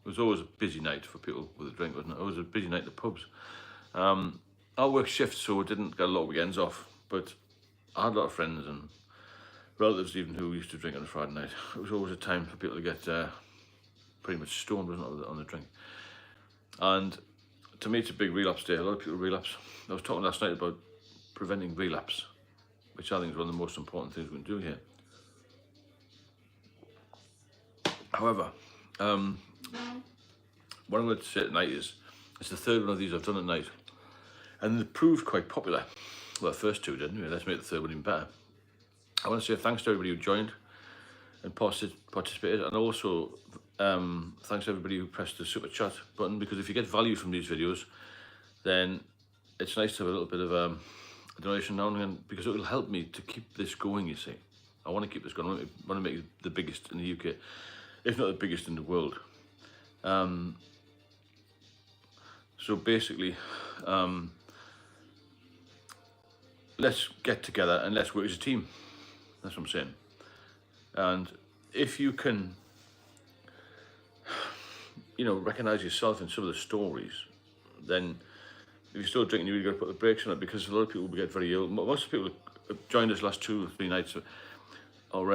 It was always a busy night for people with a drink, wasn't it? It was a busy night at the pubs. I worked shifts, so I didn't get a lot of weekends off, but I had a lot of friends and relatives even who used to drink on a Friday night. It was always a time for people to get pretty much stoned, wasn't it, on the drink. And to me, it's a big relapse day. A lot of people relapse. I was talking last night about preventing relapse, which I think is one of the most important things we can do here. However, what I'm going to say tonight is, it's the third one of these I've done at night, and they proved quite popular. Well, the first two didn't. Let's make the third one even better. I want to say thanks to everybody who joined and participated, and also thanks to everybody who pressed the super chat button, because if you get value from these videos, then it's nice to have a little bit of a donation now and again, because it will help me to keep this going, you see. I want to keep this going. I want to make it the biggest in the UK, if not the biggest in the world. So basically, let's get together and let's work as a team. That's what I'm saying. And if you can, recognize yourself in some of the stories, then if you're still drinking, you really got to put the brakes on it, because a lot of people will get very ill. Most people have joined us last 2 or 3 nights. Or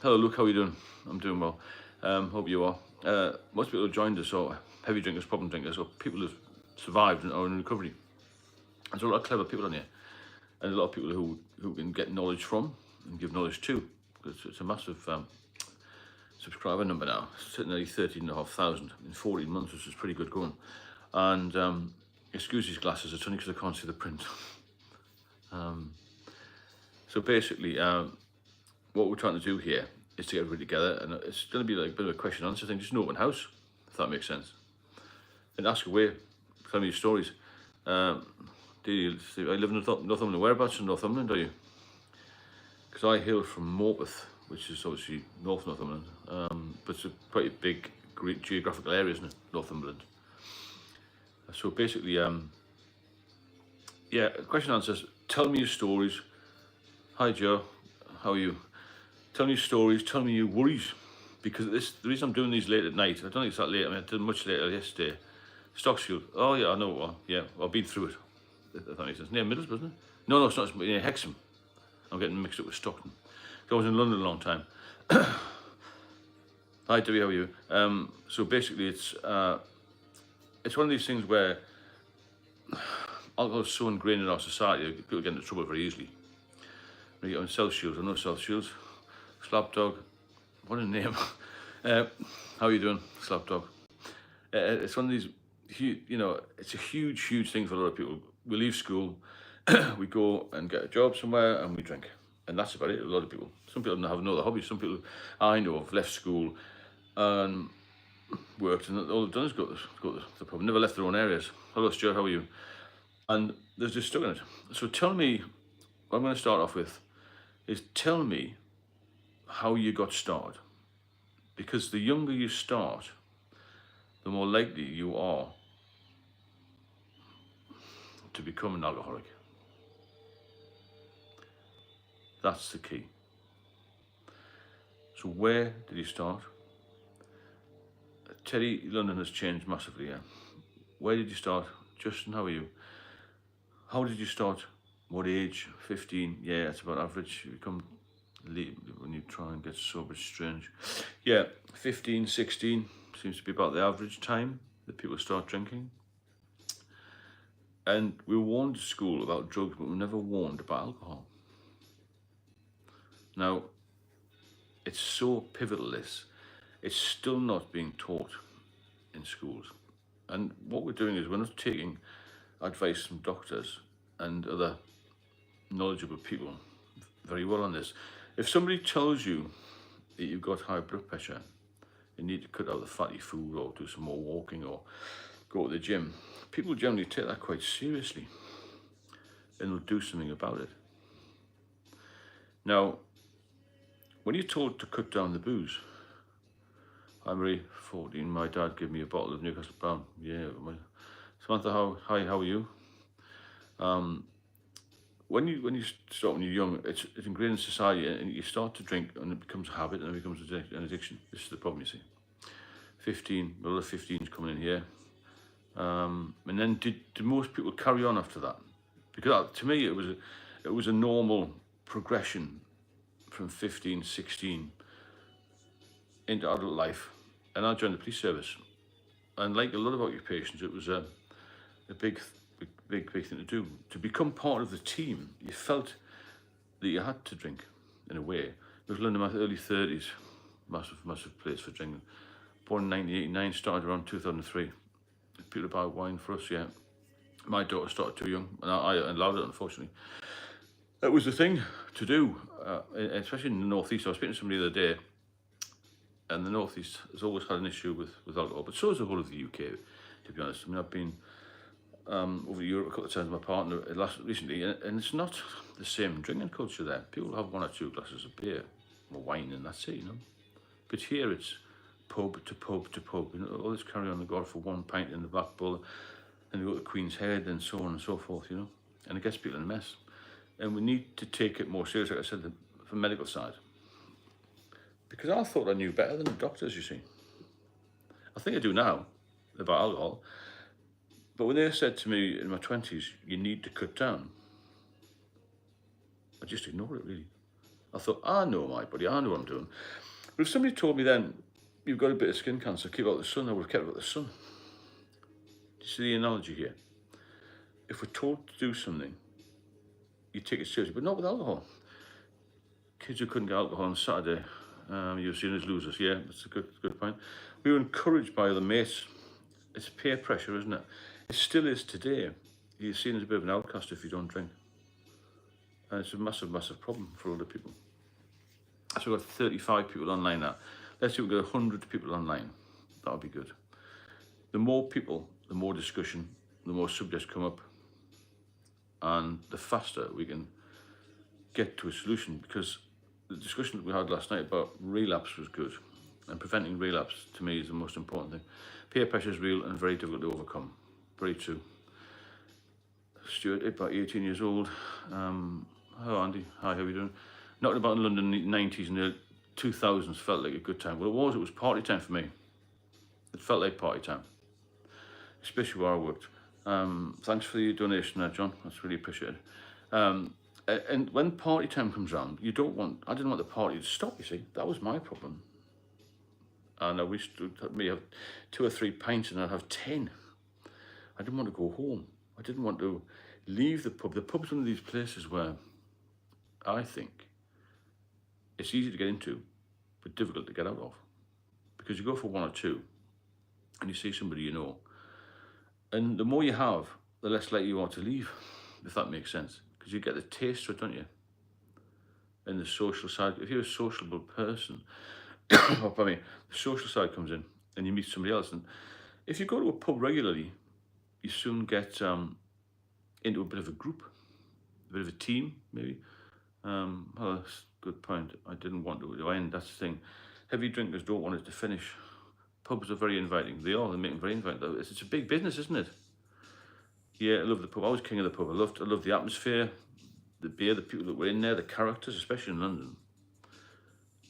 hello, Luke, how are you doing? I'm doing well. Hope you are. Most people have joined us, or heavy drinkers, problem drinkers, or people who've survived and are in recovery. There's a lot of clever people on here, and a lot of people who can get knowledge from and give knowledge to. Because it's a massive subscriber number now. It's sitting at 13,500 in 14 months, which is pretty good going. And excuse these glasses, it's only because I can't see the print. So basically, what we're trying to do here is to get everybody together, and it's going to be like a bit of a question and answer thing, just an open house, if that makes sense. And ask away, tell me your stories. I live in Northumberland. Whereabouts in Northumberland are you? Because I hail from Morpeth, which is obviously North Northumberland, but it's a quite a big geographical area, isn't it, Northumberland? So basically, question and answers. Tell me your stories. Hi Joe, how are you? Tell me your stories, tell me your worries. Because the reason I'm doing these late at night, I don't think it's that late, I did much later yesterday. Stocksfield, oh yeah, I know, well, yeah, I've been through it, if that makes sense. Near Middlesbrough, isn't it? No, it's not, it's near Hexham. I'm getting mixed up with Stockton. I was in London a long time. Hi Debbie, how are you? So basically it's one of these things where alcohol is so ingrained in our society, people get into trouble very easily. When you get on South Shields, I know South Shields, Slapdog, what a name. How are you doing, Slapdog? It's one of these, it's a huge thing for a lot of people. We leave school, we go and get a job somewhere and we drink. And that's about it, a lot of people. Some people have no other hobbies. Some people I know have left school and worked, and all they've done is go to the pub, never left their own areas. Hello Stuart, how are you? And they're just stuck in it. So tell me, what I'm going to start off with is tell me how you got started. Because the younger you start, the more likely you are to become an alcoholic. That's the key. So where did you start? Teddy, London has changed massively, yeah. Where did you start? Justin, how are you? How did you start? What age? 15? Yeah, that's about average. You become when you try and get sober, it's strange. Yeah, 15, 16 seems to be about the average time that people start drinking. And we were warned at school about drugs, but we were never warned about alcohol. Now, it's so pivotal, this. It's still not being taught in schools. And what we're doing is we're not taking advice from doctors and other knowledgeable people very well on this. If somebody tells you that you've got high blood pressure, you need to cut out the fatty food or do some more walking or go to the gym, people generally take that quite seriously and will do something about it. Now, when you're told to cut down the booze, hi Marie, 14, my dad gave me a bottle of Newcastle Brown. Yeah, Samantha, how are you? When you start when you're young, it's ingrained in society, and you start to drink and it becomes a habit and it becomes an addiction. This is the problem, you see. 15, a lot of 15s coming in here. And then did most people carry on after that? Because to me, it was a normal progression from 15, 16 into adult life. And I joined the police service. And like a lot of occupations, it was a big thing to do. To become part of the team, you felt that you had to drink, in a way. It was London, my early 30s, massive place for drinking. Born in 1989, started around 2003. People buy wine for us, yeah. My daughter started too young, and I allowed it, unfortunately. It was the thing to do, especially in the Northeast. I was speaking to somebody the other day, and the Northeast has always had an issue with alcohol, but so has the whole of the UK, to be honest. I mean, I've been over to Europe a couple of times with my partner recently, and it's not the same drinking culture there. People have 1 or 2 glasses of beer or wine, and that's it, you know. But here it's pub to pub to pub, you know, all this carry on. They go out for 1 pint in the Black Bull, and they go to Queen's Head, and so on and so forth, you know. And it gets people in a mess. And we need to take it more seriously, like I said, from the medical side. Because I thought I knew better than the doctors, you see. I think I do now about alcohol. But when they said to me in my 20s, you need to cut down, I just ignored it, really. I thought, I know my body, I know what I'm doing. But if somebody told me then, you've got a bit of skin cancer, keep out the sun, I would have kept out the sun. Do you see the analogy here? If we're told to do something, you take it seriously, but not with alcohol. Kids who couldn't get alcohol on Saturday, you're seen as losers. Yeah, that's a good point. We were encouraged by other mates. It's peer pressure, isn't it? It still is today. You're seen as a bit of an outcast if you don't drink. And it's a massive problem for other people. So we've got 35 people online now. Let's say we've got 100 people online. That would be good. The more people, the more discussion, the more subjects come up, and the faster we can get to a solution. Because the discussion that we had last night about relapse was good, and preventing relapse to me is the most important thing. Peer pressure is real and very difficult to overcome. Very true. Stuart, about 18 years old. Hello Andy, hi, how are you doing? Knocked about in London in the 90s and the 2000s felt like a good time. Well, it was party time for me. It felt like party time, especially where I worked. Thanks for the donation there, John. That's really appreciated. And when party time comes around, I didn't want the party to stop, you see. That was my problem. And I wished to may have 2 or 3 pints and I'd have 10. I didn't want to go home. I didn't want to leave the pub. The pub's one of these places where I think it's easy to get into, but difficult to get out of. Because you go for 1 or 2 and you see somebody you know. And the more you have, the less likely you are to leave, if that makes sense. Because you get the taste for it, don't you? And the social side, if you're a sociable person, the social side comes in and you meet somebody else. And if you go to a pub regularly, you soon get into a bit of a group, a bit of a team, maybe. Well, that's a good point. I didn't want to end. That's the thing. Heavy drinkers don't want it to finish. Pubs are very inviting. They make them very inviting. It's a big business, isn't it? Yeah, I love the pub. I was king of the pub. I loved the atmosphere, the beer, the people that were in there, the characters, especially in London.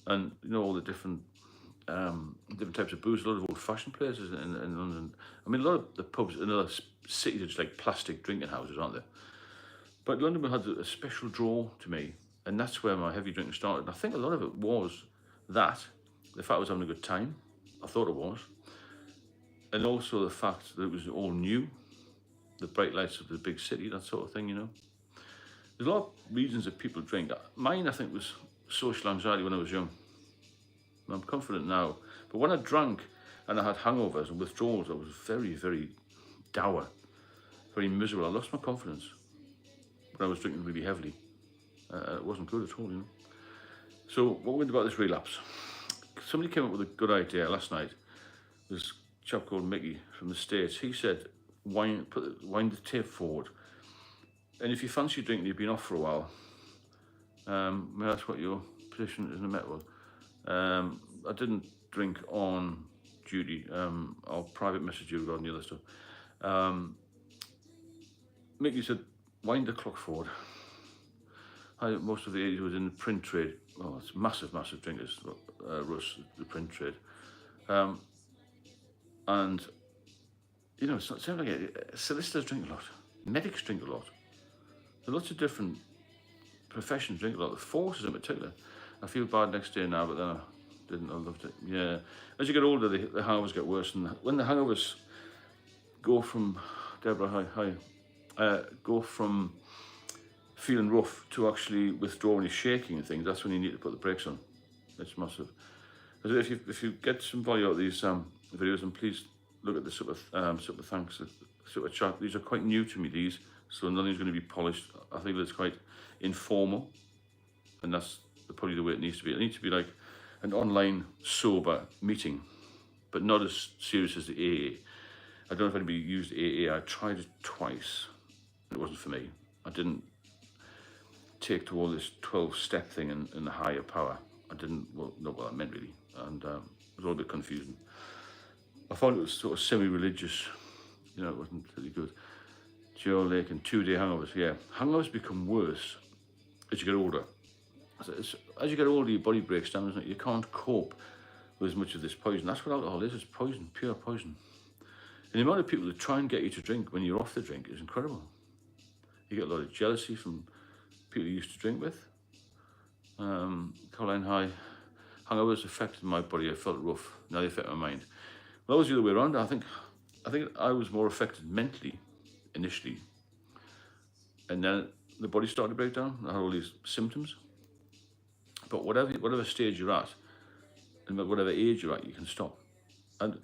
And, you know, all the different types of booze, a lot of old-fashioned places in London. I mean, a lot of the pubs in other cities are just like plastic drinking houses, aren't they? But London had a special draw to me, and that's where my heavy drinking started. And I think a lot of it was that, the fact I was having a good time. I thought it was. And also the fact that it was all new, the bright lights of the big city, that sort of thing, you know. There's a lot of reasons that people drink. Mine, I think, was social anxiety when I was young. I'm confident now. But when I drank and I had hangovers and withdrawals, I was very, very dour, very miserable. I lost my confidence when I was drinking really heavily. It wasn't good at all, you know. So what went about this relapse? Somebody came up with a good idea last night. This chap called Mickey from the States. He said, wind the tape forward. And if you fancy drinking, you've been off for a while. May I ask what your position is in the metal? I didn't drink on duty. I'll private message you regarding the other stuff. Mickey said, wind the clock forward. Most of the 80s was in the print trade. Oh, it's massive drinkers, Russ, the print trade. And, you know, it's not something like it. Solicitors drink a lot. Medics drink a lot. There are lots of different professions drink a lot. The forces in particular. I feel bad next day now, but then I didn't. I loved it. Yeah. As you get older, the hangovers get worse. And when the hangovers go from, Deborah, go from feeling rough to actually withdrawing and shaking and things, that's when you need to put the brakes on. It's massive. If you get some value out of these videos, and please look at the super thanks, super chat. These are quite new to me, these, so nothing's going to be polished. I think it's quite informal, and that's probably the way it needs to be. It needs to be like an online sober meeting, but not as serious as the AA. I don't know if anybody used AA. I tried it twice. It wasn't for me. I didn't take to all this 12-step thing in the higher power. I didn't know what that meant really, and it was all a bit confusing. I found it was sort of semi-religious, you know, it wasn't really good. Joe Lake and 2-day hangovers, yeah. Hangovers become worse as you get older. As you get older, your body breaks down, isn't it? You can't cope with as much of this poison. That's what alcohol is, it's poison, pure poison. And the amount of people that try and get you to drink when you're off the drink is incredible. You get a lot of jealousy from people you used to drink with. Caroline, hi. Hangovers affected my body. I felt rough. Now they affect my mind. Well, that was the other way around. I think I was more affected mentally initially, and then the body started to break down. I had all these symptoms. But whatever stage you're at, and whatever age you're at, you can stop. And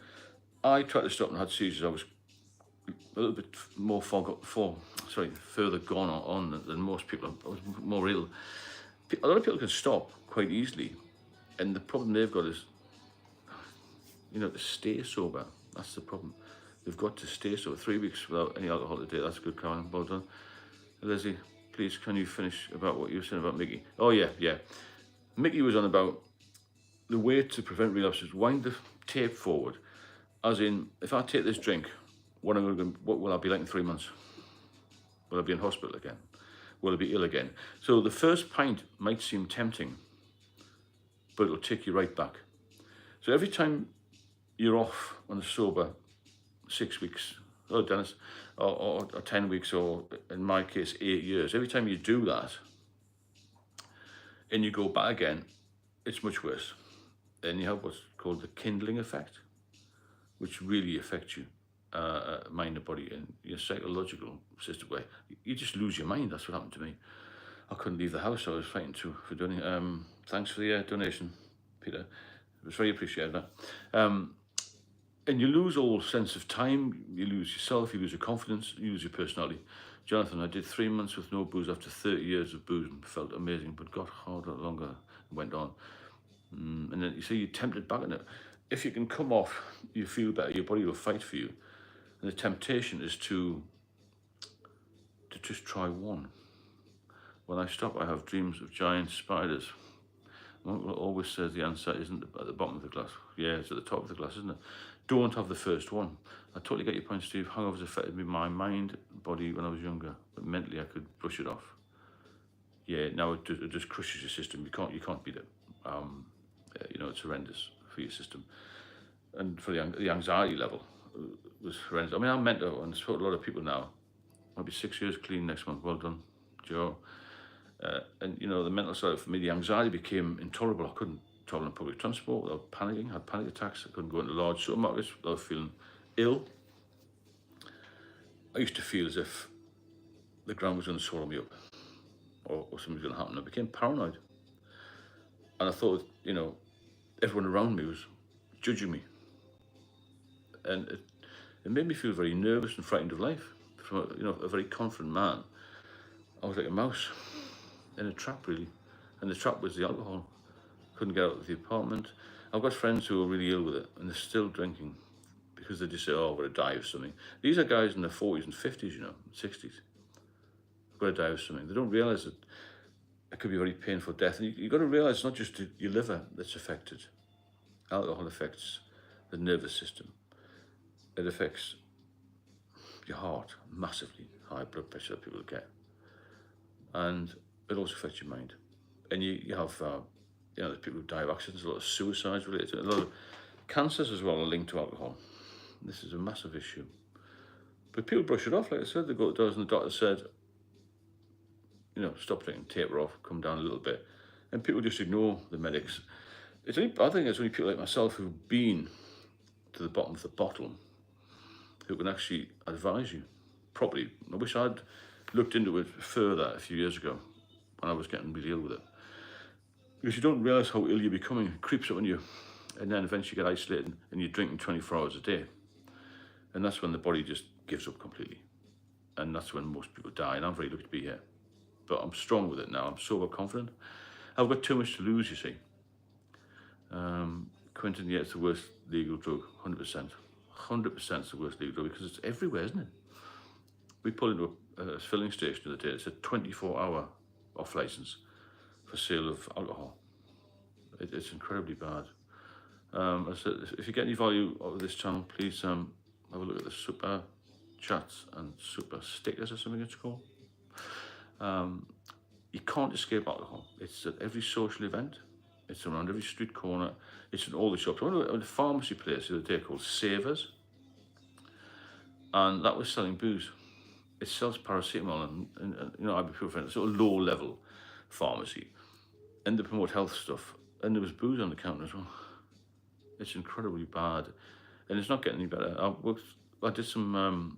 I tried to stop and had seizures. I was a little bit more further gone on than most people. I was more ill. A lot of people can stop quite easily, and the problem they've got is, you know, to stay sober. That's the problem. They've got to stay sober. 3 weeks without any alcohol a day. That's good, Karen. Well done. Leslie, please, can you finish about what you were saying about Mickey? Oh, yeah. Mickey was on about the way to prevent relapses. Wind the tape forward. As in, if I take this drink, what will I be like in 3 months? Will I be in hospital again? Will I be ill again? So the first pint might seem tempting, but it'll take you right back. So every time you're off on a sober 6 weeks, Dennis, or 10 weeks, or in my case, 8 years, every time you do that and you go back again, it's much worse. And you have what's called the kindling effect, which really affects you, mind and body, and your psychological system, where you just lose your mind. That's what happened to me. I couldn't leave the house. I was fighting for doing it. Thanks for the donation, Peter. It was very appreciated, that. And you lose all sense of time, you lose yourself, you lose your confidence, you lose your personality. Jonathan, I did 3 months with no booze after 30 years of booze and felt amazing, but got harder longer and went on. And then you see you're tempted back in it. If you can come off, you feel better, your body will fight for you. And the temptation is to just try one. When I stop, I have dreams of giant spiders. My uncle always says the answer isn't at the bottom of the glass. Yeah, it's at the top of the glass, isn't it? Don't have the first one. I totally get your point, Steve. Hangovers affected me, my mind, body when I was younger, but mentally I could brush it off. Yeah, now it just crushes your system. You can't beat it. You know, it's horrendous for your system, and for the anxiety level was horrendous. I mean, I'm mental, and I spoke to a lot of people now. I'll be 6 years clean next month. Well done, Joe. And you know, the mental side for me, the anxiety became intolerable. I couldn't travel on public transport without panicking. I had panic attacks. I couldn't go into large supermarkets without feeling ill. I used to feel as if the ground was going to swallow me up, or something was going to happen. I became paranoid, and I thought, you know, everyone around me was judging me, and it made me feel very nervous and frightened of life. From a very confident man, I was like a mouse in a trap, really, and the trap was the alcohol. Couldn't get out of the apartment. I've got friends who are really ill with it, and they're still drinking because they just say, "Oh, I'm going to die of something." These are guys in their 40s and 50s, 60s. I've got to die of something. They don't realise that it could be a very painful death, and you've got to realise it's not just your liver that's affected. Alcohol affects the nervous system. It affects your heart massively, high blood pressure that people get, and it also affects your mind. And you have, there's people who die of accidents, a lot of suicides related to it, a lot of cancers as well are linked to alcohol. This is a massive issue. But people brush it off, like I said. They go to doctors and the doctor said, stop drinking, taper off, come down a little bit. And people just ignore the medics. I think it's only people like myself who've been to the bottom of the bottle who can actually advise you properly. I wish I'd looked into it further a few years ago when I was getting really ill with it. Because you don't realise how ill you're becoming. It creeps up on you. And then eventually you get isolated and you're drinking 24 hours a day. And that's when the body just gives up completely. And that's when most people die. And I'm very lucky to be here. But I'm strong with it now. I'm sober confident. I've got too much to lose, you see. Quentin, yeah, it's the worst legal drug, 100%. 100% is the worst legal drug because it's everywhere, isn't it? We pulled into a filling station the other day. It's a 24-hour off license for sale of alcohol. It's incredibly bad. I said, if you get any value out of this channel, please have a look at the super chats and super stickers or something it's called. You can't escape alcohol. It's at every social event. It's around every street corner. It's in all the shops. I went to a pharmacy place the other day called Savers, and that was selling booze. It sells paracetamol and ibuprofen. It's a low-level pharmacy, and they promote health stuff. And there was booze on the counter as well. It's incredibly bad, and it's not getting any better. I did some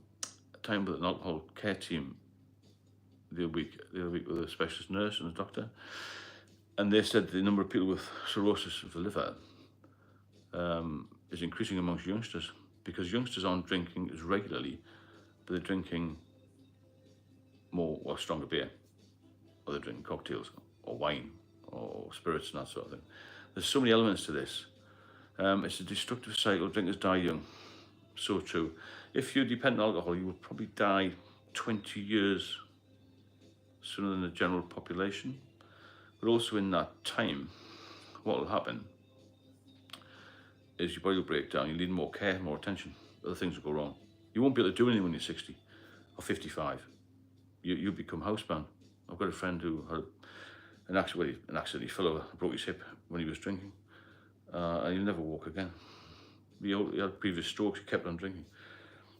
time with an alcohol care team the other week with a specialist nurse and a doctor, and they said the number of people with cirrhosis of the liver is increasing amongst youngsters because youngsters aren't drinking as regularly, but they're drinking more or stronger beer, or they're drinking cocktails or wine or spirits and that sort of thing. There's so many elements to this. It's a destructive cycle. Drinkers die young. So true. If you're dependent on alcohol, you will probably die 20 years sooner than the general population. But also in that time, what will happen is your body will break down. You need more care, more attention. Other things will go wrong. You won't be able to do anything when you're 60 or 55. You'll become housebound. I've got a friend who had an accident. He fell over, broke his hip when he was drinking. And he'll never walk again. He had previous strokes, he kept on drinking.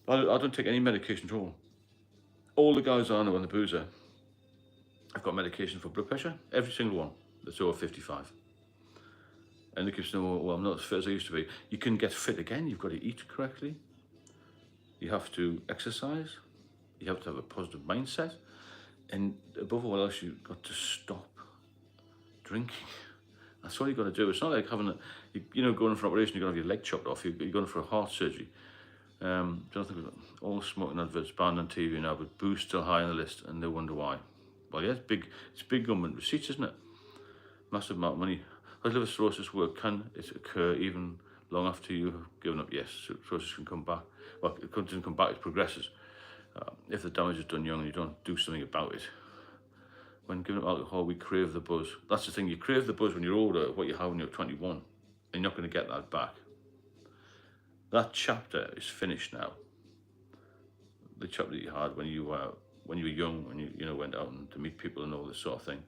I don't take any medication at all. All the guys I know on the boozer, I've got medication for blood pressure, every single one that's over 55. And they keep saying, well, I'm not as fit as I used to be. You can get fit again, you've got to eat correctly. You have to exercise. You have to have a positive mindset. And above all else, you've got to stop drinking. That's all you've got to do. It's not like having going for an operation, you're going to have your leg chopped off. You're going for a heart surgery. Jonathan, we've got all smoking adverts banned on TV now, but booze still high on the list, and they wonder why. Well, yeah, it's big government receipts, isn't it? Massive amount of money. How does liver cirrhosis work? Can it occur even long after you have given up? Yes, cirrhosis can come back. Well, it doesn't come back, it progresses. If the damage is done young and you don't do something about it. When giving up alcohol, we crave the buzz. That's the thing, you crave the buzz when you're older, what you have when you're 21, and you're not going to get that back. That chapter is finished now. The chapter that you had when you were young, when you went out and to meet people and all this sort of thing.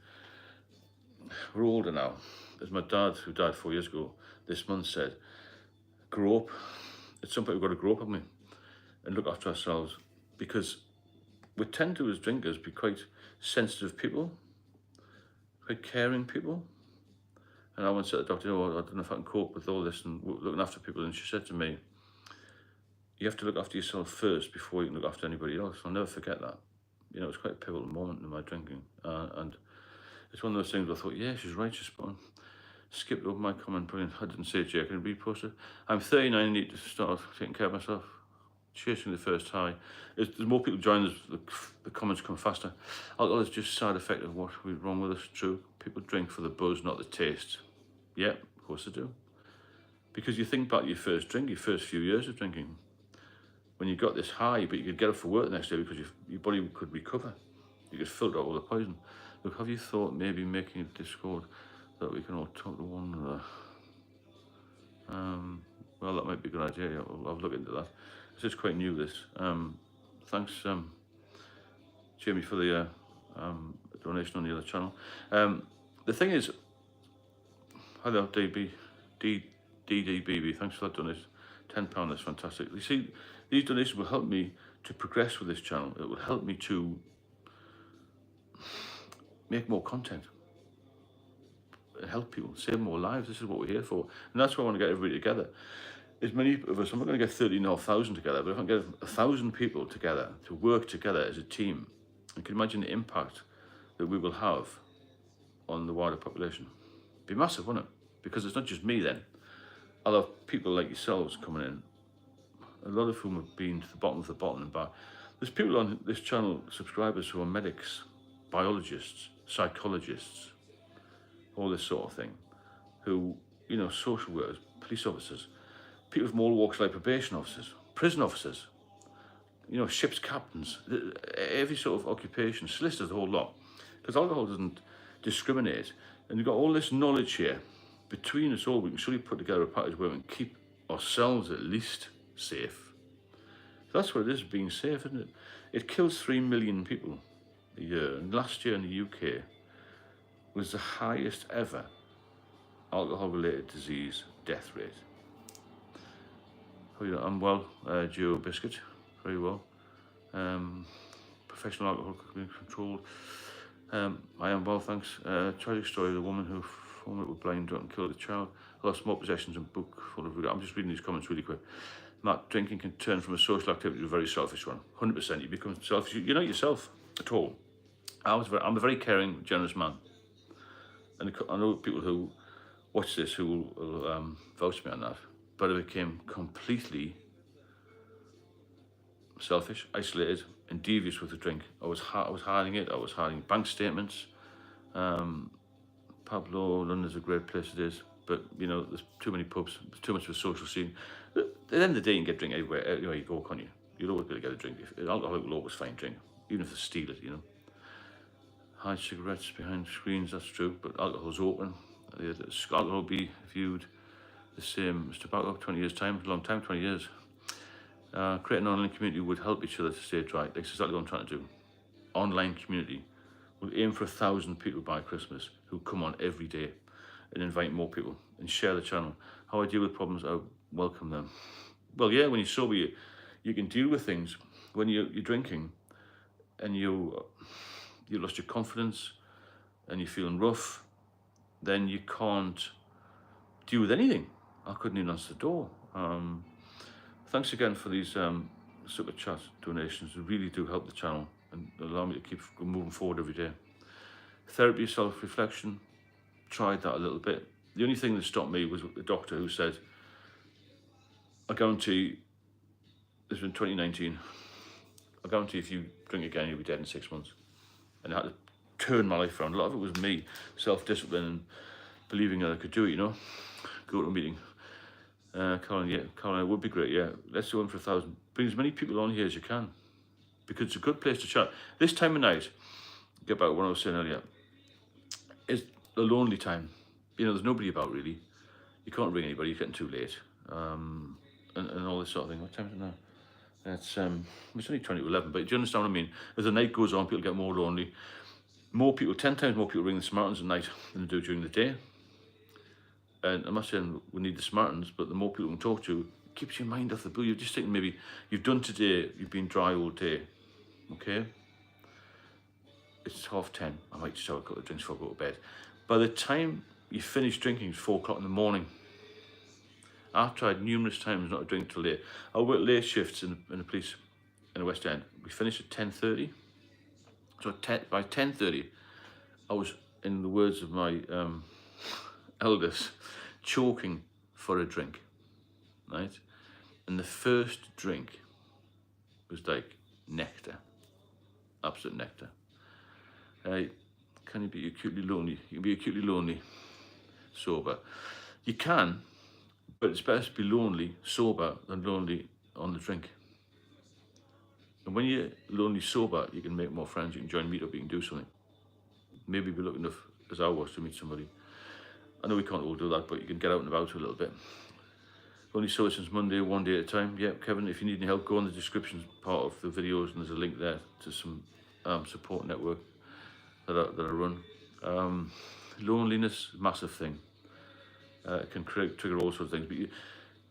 We're older now. As my dad, who died 4 years ago, this month said, grow up. At some point we've got to grow up, haven't we? And look after ourselves. Because we tend to, as drinkers, be quite sensitive people, quite caring people. And I once said to the doctor, I don't know if I can cope with all this and looking after people. And she said to me, you have to look after yourself first before you can look after anybody else. I'll never forget that. It's quite a pivotal moment in my drinking. And it's one of those things where I thought, yeah, she's right, she's spot on. Skipped over my comment, brilliant. I didn't say it, Jay, can it repost it? I'm 39 and need to start taking care of myself. Chasing the first high. There's more people join us, the comments come faster. Alcohol is just a side effect of what went wrong with us, true. People drink for the buzz, not the taste. Yeah, of course they do. Because you think back to your first drink, your first few years of drinking, when you got this high, but you could get up for work the next day because your body could recover. You could filter out all the poison. Look, have you thought maybe making a Discord that we can all talk to one another? Well, that might be a good idea. Yeah, I'll look into that. It's quite new, this. Thanks, Jamie, for the donation on the other channel. The thing is, hello, DDBB, thanks for that donation. £10, that's fantastic. You see, these donations will help me to progress with this channel. It will help me to make more content, help people, save more lives. This is what we're here for. And that's why I want to get everybody together. As many of us, I'm not going to get 13,500 together, but if I can get 1,000 people together to work together as a team, you can imagine the impact that we will have on the wider population. It'd be massive, wouldn't it? Because it's not just me then. I'll have people like yourselves coming in, a lot of whom have been to the bottom of the bottom and back. There's people on this channel, subscribers, who are medics, biologists, psychologists, all this sort of thing, who, you know, social workers, police officers, people from all walks of life, probation officers, prison officers, you know, ship's captains, every sort of occupation, solicitors, the whole lot. Because alcohol doesn't discriminate. And you've got all this knowledge here. Between us all, we can surely put together a package where we can keep ourselves at least safe. So that's what it is, being safe, isn't it? It kills 3 million people a year. And last year in the UK was the highest ever alcohol-related disease death rate. Oh, yeah, I'm well, Joe Biscuit, very well. Professional alcohol controlled. I am well, thanks. Tragic story of the woman who formerly was blind, drunk and killed a child. Lost more possessions and book full of regret. I'm just reading these comments really quick. Matt, drinking can turn from a social activity to a very selfish one. 100%, you become selfish. You're not yourself at all. I'm a very caring, generous man. And I know people who watch this who will vouch me on that. But I became completely selfish, isolated, and devious with the drink. I was hiding it. I was hiding bank statements. Pablo, London's a great place it is, but you know, there's too many pubs, there's too much of a social scene. At the end of the day, you can get drink anywhere you go, can't you? You're always going to get a drink. Alcohol will always find drink, even if they steal it, you know. Hide cigarettes behind screens, that's true, but alcohol's open. Alcohol will be viewed the same as tobacco. 20 years time, a long time, 20 years. Create an online community would help each other to stay dry. That's exactly what I'm trying to do. Online community. We'll aim for 1,000 people by Christmas who come on every day and invite more people and share the channel. How I deal with problems, I welcome them. Well, yeah, when you're sober, you can deal with things. When you're drinking and you lost your confidence and you're feeling rough, then you can't deal with anything. I couldn't even answer the door. Thanks again for these super chat donations. They really do help the channel and allow me to keep moving forward every day. Therapy, self-reflection, tried that a little bit. The only thing that stopped me was the doctor who said, I guarantee, this was in 2019, I guarantee if you drink again, you'll be dead in 6 months. And I had to turn my life around. A lot of it was me, self-discipline and believing that I could do it, you know. Go to a meeting. Colin, it would be great, yeah. Let's do one for 1,000. Bring as many people on here as you can, because it's a good place to chat. This time of night, get back to what I was saying earlier, is a lonely time. You know, there's nobody about really. You can't ring anybody, you're getting too late. And all this sort of thing. What time is it now? It's only 20 to 11, but do you understand what I mean? As the night goes on, people get more lonely. 10 times more people ring the Samaritans at night than they do during the day. And I'm not saying we need the Samaritans, but the more people we can talk to, it keeps your mind off the bill. You're just thinking maybe you've done today, you've been dry all day, okay? It's 10:30. I might just have a couple of drinks before I go to bed. By the time you finish drinking, it's 4 o'clock in the morning. I've tried numerous times not to drink till late. I work late shifts in the police in the West End. We finish at 10:30. So by 10:30, I was, in the words of my elders, choking for a drink, right? And the first drink was like nectar, absolute nectar. Can you be acutely lonely? You can be acutely lonely sober. You can, but it's better to be lonely sober than lonely on the drink. And when you're lonely sober, you can make more friends, you can join a meetup, you can do something. Maybe be lucky enough, as I was, to meet somebody. I know we can't all do that, but you can get out and about a little bit. Only sober since Monday, one day at a time. Yeah, Kevin, if you need any help, go on the description part of the videos, and there's a link there to some support network that I run. Loneliness, massive thing. It can trigger all sorts of things. But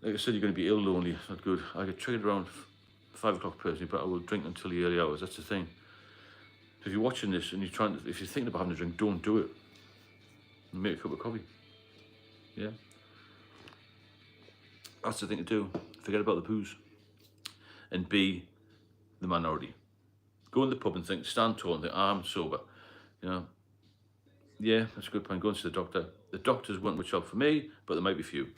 Like I said, you're going to be ill lonely. It's not good. I get triggered around 5 o'clock personally, but I will drink until the early hours. That's the thing. So if you're watching this and if you're thinking about having a drink, don't do it. Make a cup of coffee. Yeah. That's the thing to do. Forget about the booze. And be the minority. Go in the pub and stand tall and think, I'm sober. You know, yeah, that's a good point. Go and see the doctor. The doctors won't much help for me, but there might be few.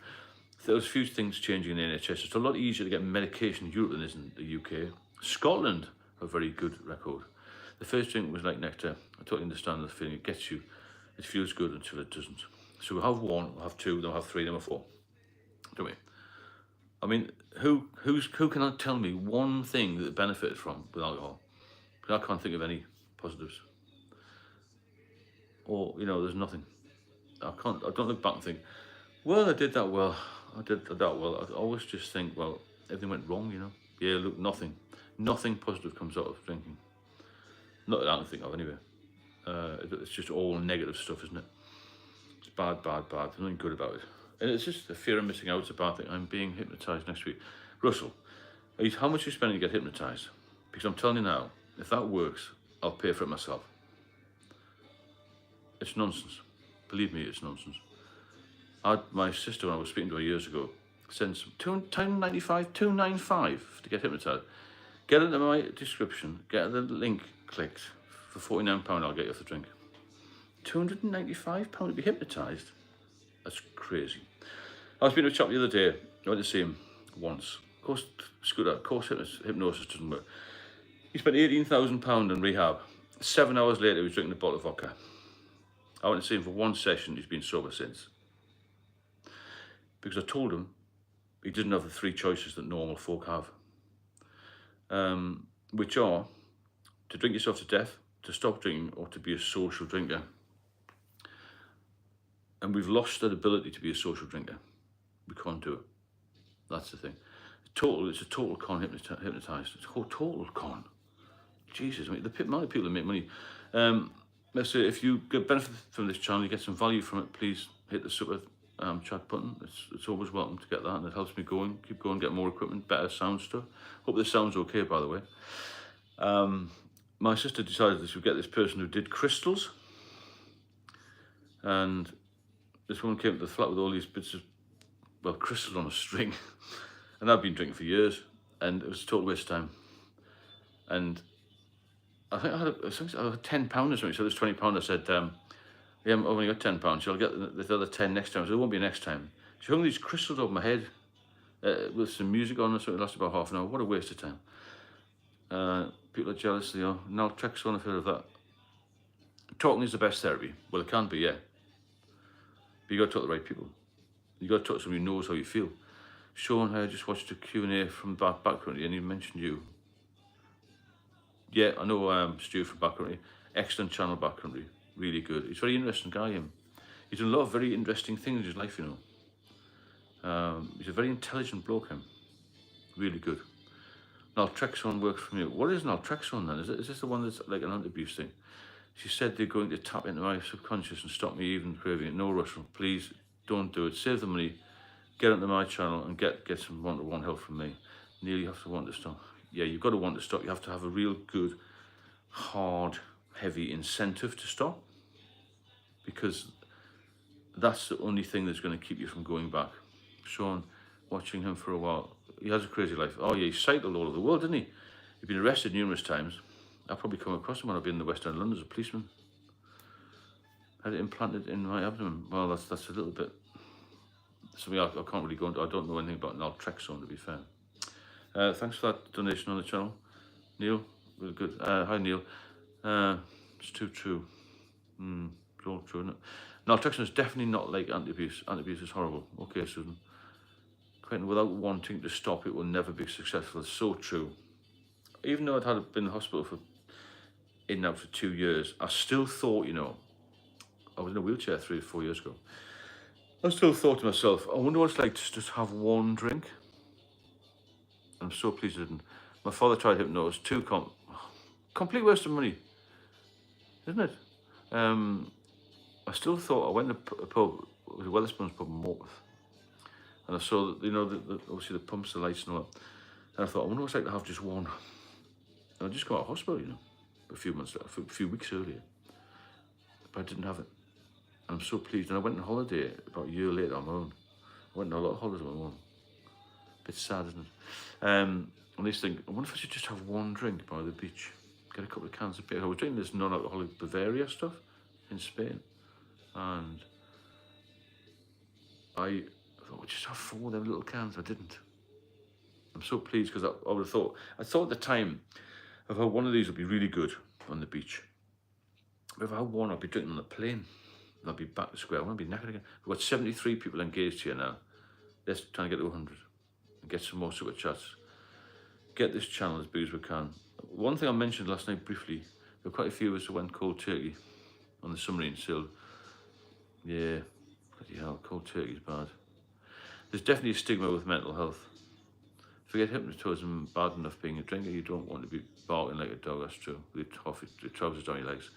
There's few things changing in the NHS. It's a lot easier to get medication in Europe than it is in the UK. Scotland have a very good record. The first drink was like nectar. I totally understand the feeling it gets you. It feels good until it doesn't. So we'll have one, we'll have two, then we'll have three, then we'll have four. Don't we? I mean, who can tell me one thing that they benefited from with alcohol? Because I can't think of any positives. Or, you know, there's nothing. I don't look back and think, well, I did that well. I did that well. I always just think, well, everything went wrong, you know. Yeah, look, nothing positive comes out of drinking. Not that I don't think of anyway. It's just all negative stuff, isn't it? It's bad. There's nothing good about it. And it's just the fear of missing out. It's a bad thing. I'm being hypnotised next week. Russell, how much are you spending to get hypnotised? Because I'm telling you now, if that works, I'll pay for it myself. It's nonsense. Believe me, it's nonsense. My sister, when I was speaking to her years ago, sent some $295 to get hypnotised. Get into my description, get the link clicked. For £49, I'll get you off the drink. £295 to be hypnotised? That's crazy. I was speaking to a chap the other day. I went to see him once. Of course, hypnosis doesn't work. He spent £18,000 in rehab. 7 hours later, he was drinking a bottle of vodka. I went to see him for one session. He's been sober since. Because I told him he didn't have the three choices that normal folk have. Which are to drink yourself to death, to stop drinking, or to be a social drinker. And we've lost that ability to be a social drinker. We can't do it. That's the thing. It's a total con hypnotised. It's a total con. Jesus, I mean, the amount of people that make money. Let's say if you get benefit from this channel, you get some value from it, please hit the super chat button. It's always welcome to get that, and it helps me keep going, get more equipment, better sound stuff. Hope this sounds okay, by the way. My sister decided that she would get this person who did crystals, and this woman came to the flat with all these bits of, well, crystals on a string. And I've been drinking for years, and it was a total waste of time. And I think I had £10 or something, so there's £20. I said, yeah, I've only got £10, so I'll get the other 10 next time. So it won't be next time. She hung these crystals over my head with some music on, so it lasted about half an hour. What a waste of time. People are jealous, you know. Naltrexone, I've heard of that. Talking is the best therapy. Well, it can be, yeah. But you got to talk to the right people. You got to talk to somebody who knows how you feel. Sean, I just watched a Q&A from back country, and he mentioned you. Yeah, I know Stu from back country. Excellent channel, back country. Really good. He's a very interesting guy, him. He's done a lot of very interesting things in his life, you know. He's a very intelligent bloke, him. Really good. Naltrexone works for me. What is naltrexone then? Is this the one that's like an anti-abuse thing? She said they're going to tap into my subconscious and stop me even craving it. No, Russell, please don't do it. Save the money. Get onto my channel and get some one-to-one help from me. Neil, you have to want to stop. Yeah, you've got to want to stop. You have to have a real good, hard, heavy incentive to stop. Because that's the only thing that's going to keep you from going back. Sean, watching him for a while, he has a crazy life. Oh yeah, he cycled all over the world, didn't he? He's been arrested numerous times. I've probably come across him when I've been in the West End of London as a policeman. Had it implanted in my abdomen. Well, that's a little bit something I can't really go into. I don't know anything about naltrexone, to be fair. Thanks for that donation on the channel, Neil. Really good. Hi, Neil. It's too true. It's all true, isn't it? Naltrexone is definitely not like anti-abuse. Anti-abuse is horrible. Okay, Susan. Quentin, without wanting to stop, it will never be successful. It's so true. Even though I'd been in the hospital in and out for 2 years, I still thought, you know, I was in a wheelchair 3 or 4 years ago. I still thought to myself, I wonder what it's like to just have one drink. I'm so pleased I didn't. My father tried hypnosis, complete waste of money, isn't it? I still thought, I went to a pub, it was a Wetherspoons pub in Morpeth. And I saw, obviously the pumps, the lights and all that. And I thought, I wonder what it's like to have just one. And I just got out of hospital, a few weeks earlier. But I didn't have it. And I'm so pleased. And I went on holiday about a year later on my own. I went on a lot of holidays on my own. A bit sad, isn't it? And I used to think, I wonder if I should just have one drink by the beach. Get a couple of cans of beer. I was drinking this non-alcoholic Bavaria stuff in Spain. And I thought, just have 4 of them little cans. I didn't. I'm so pleased because I would have thought, at the time of how one of these would be really good on the beach. But if I had one, I'd be drinking on the plane. And I'd be back to square one. I'd be knackered again. We've got 73 people engaged here now. Let's try and get to 100 and get some more super chats. Get this channel as big as we can. One thing I mentioned last night briefly, there were quite a few of us who went cold turkey on the submarine sail. Yeah, bloody hell, cold turkey's bad. There's definitely a stigma with mental health. Forget hypnotism bad enough being a drinker, you don't want to be barking like a dog, that's true. With your trousers down your legs.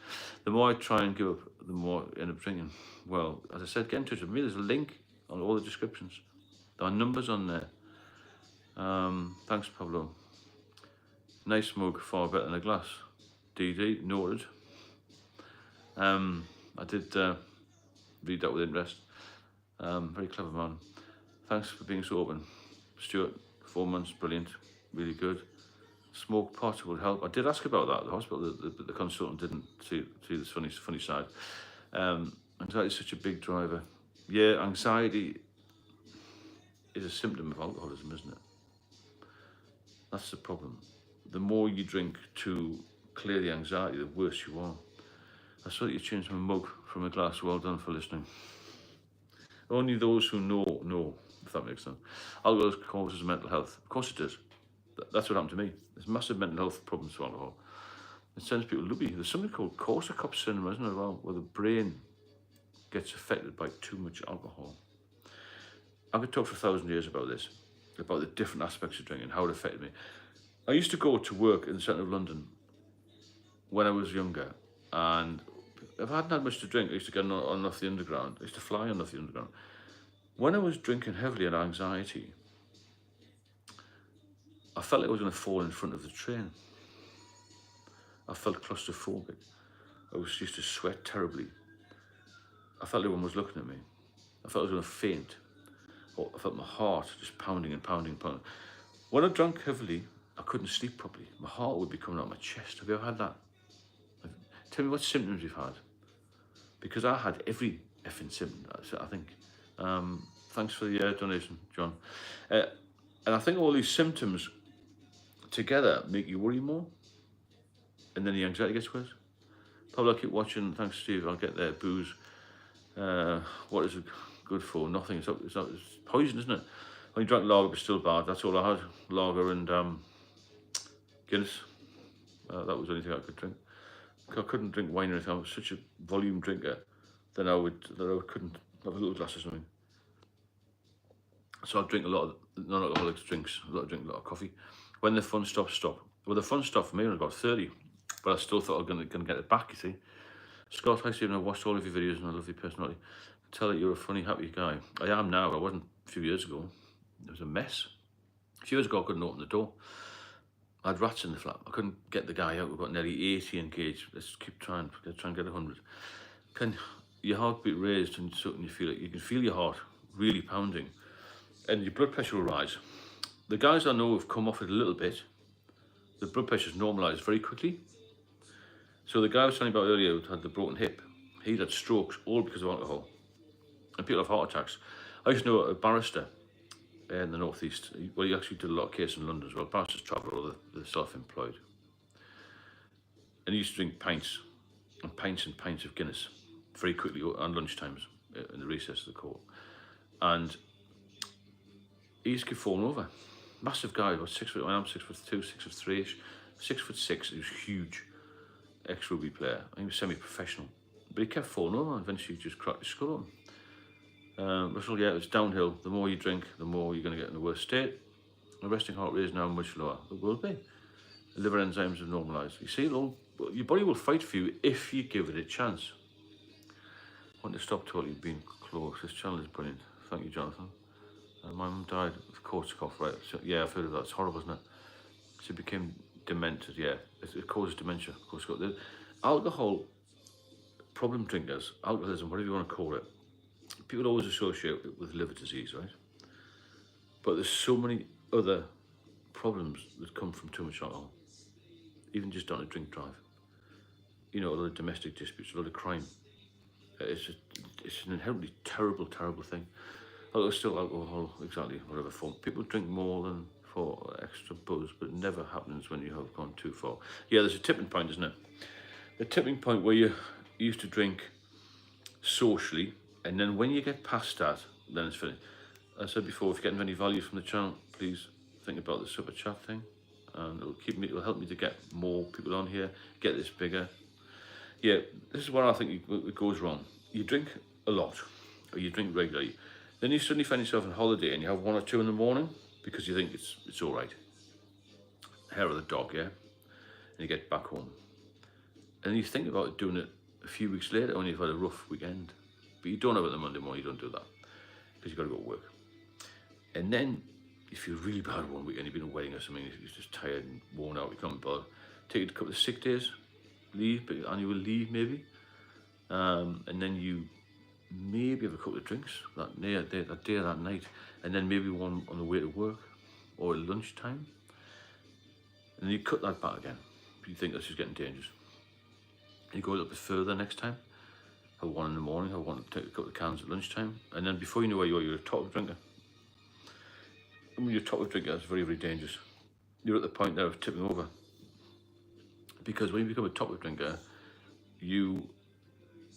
The more I try and give up, the more I end up drinking. Well, as I said, get in touch with me. There's a link on all the descriptions. There are numbers on there. Thanks, Pablo. Nice mug, far better than a glass. DD, noted. I did read that with interest. Very clever man. Thanks for being so open. Stuart, 4 months, brilliant, really good. Smoke pot would help. I did ask about that at the hospital. The consultant didn't see this funny side. Anxiety is such a big driver. Yeah, anxiety is a symptom of alcoholism, isn't it? That's the problem. The more you drink to clear the anxiety, the worse you are. I saw that you changed my mug from a glass. Well done for listening. Only those who know, if that makes sense. Alcohol causes mental health. Of course it does. That's what happened to me. There's massive mental health problems with alcohol. It sends people loopy. There's something called Korsakoff syndrome, isn't it, where the brain gets affected by too much alcohol. I could talk for 1,000 years about this, about the different aspects of drinking, how it affected me. I used to go to work in the centre of London when I was younger, and if I hadn't had much to drink, I used to get on off the underground. I used to fly on off the underground. When I was drinking heavily and anxiety, I felt like I was going to fall in front of the train. I felt claustrophobic. I used to sweat terribly. I felt everyone was looking at me. I felt I was going to faint. I felt my heart just pounding and pounding and pounding. When I drank heavily, I couldn't sleep properly. My heart would be coming out of my chest. Have you ever had that? Tell me what symptoms you've had. Because I had every effing symptom, I think. Thanks for the donation, John. And I think all these symptoms together make you worry more. And then the anxiety gets worse. Probably I'll keep watching. Thanks, Steve. I'll get there. Booze. What is it good for? Nothing. It's poison, isn't it? When you drank lager, it was still bad. That's all I had. Lager and Guinness. That was the only thing I could drink. I couldn't drink wine or anything. I was such a volume drinker that I couldn't have a little glass of something. So I'd drink a lot of non-alcoholic drinks, a lot of coffee. When the fun stopped, stop. Well, the fun stopped for me when I was about 30, but I still thought I was going to get it back, you see. Scott, hi Stephen, I watched all of your videos and I love your personality. Tell that you're a funny, happy guy. I am now, I wasn't a few years ago. It was a mess. A few years ago I couldn't open the door. I had rats in the flat. I couldn't get the guy out. We've got nearly 80 engaged. Let's keep trying and get 100. Can your heartbeat raised and you feel it? You can feel your heart really pounding and your blood pressure will rise. The guys I know have come off it a little bit. The blood pressure's normalised very quickly. So the guy I was telling you about earlier who had the broken hip, he'd had strokes all because of alcohol. And people have heart attacks. I used to know a barrister in the northeast. Well, he actually did a lot of cases in London as well. Barristers travel, or the self-employed. And he used to drink pints and pints and pints of Guinness very quickly on lunchtimes in the recess of the court. And he used to keep falling over. Massive guy, about 6 foot. I'm 6'2", 6'3", 6'6". He was huge, ex-rugby player. I think he was semi-professional, but he kept falling over. And eventually, he just cracked his skull on. Russell, yeah, it's downhill. The more you drink, the more you're going to get in a worse state. The resting heart rate is now much lower. It will be. The liver enzymes have normalised. You see, your body will fight for you if you give it a chance. I want to stop totally being close. This channel is brilliant. Thank you, Jonathan. My mum died of Korsakoff, right? So, yeah, I've heard of that. It's horrible, isn't it? She became demented, yeah. It causes dementia, Korsakoff. The alcohol, problem drinkers, alcoholism, whatever you want to call it, people always associate it with liver disease, right? But there's so many other problems that come from too much alcohol, even just on a drink drive. You know, a lot of domestic disputes, a lot of crime. It's an inherently terrible, terrible thing. Although it's still alcohol, exactly, whatever form. People drink more than for extra buzz, but it never happens when you have gone too far. Yeah, there's a tipping point, isn't it? The tipping point where you used to drink socially, and then when you get past that, then it's finished. I said before, if you're getting any value from the channel, please think about the super chat thing, and it'll help me to get more people on here, get this bigger. Yeah, this is where I think it goes wrong. You drink a lot, or you drink regularly, then you suddenly find yourself on holiday and you have 1 or 2 in the morning because you think it's all right. Hair of the dog, yeah? And you get back home. And you think about doing it a few weeks later when you've had a rough weekend. But you don't have it the Monday morning, you don't do that. Because you've got to go to work. And then you feel really bad one weekend, you've been at a wedding or something, you're just tired and worn out, you can't bother. Take a couple of sick days, leave, but annual leave maybe. And then you maybe have a couple of drinks that day or that night, and then maybe one on the way to work or at lunchtime. And then you cut that back again. You think this is getting dangerous. And you go a little bit further next time. Have 1 in the morning, have one, take a couple of cans at lunchtime, and then before you know where you are, you're a top drinker. And when you're a top drinker, it's very, very dangerous. You're at the point there of tipping over. Because when you become a top drinker, you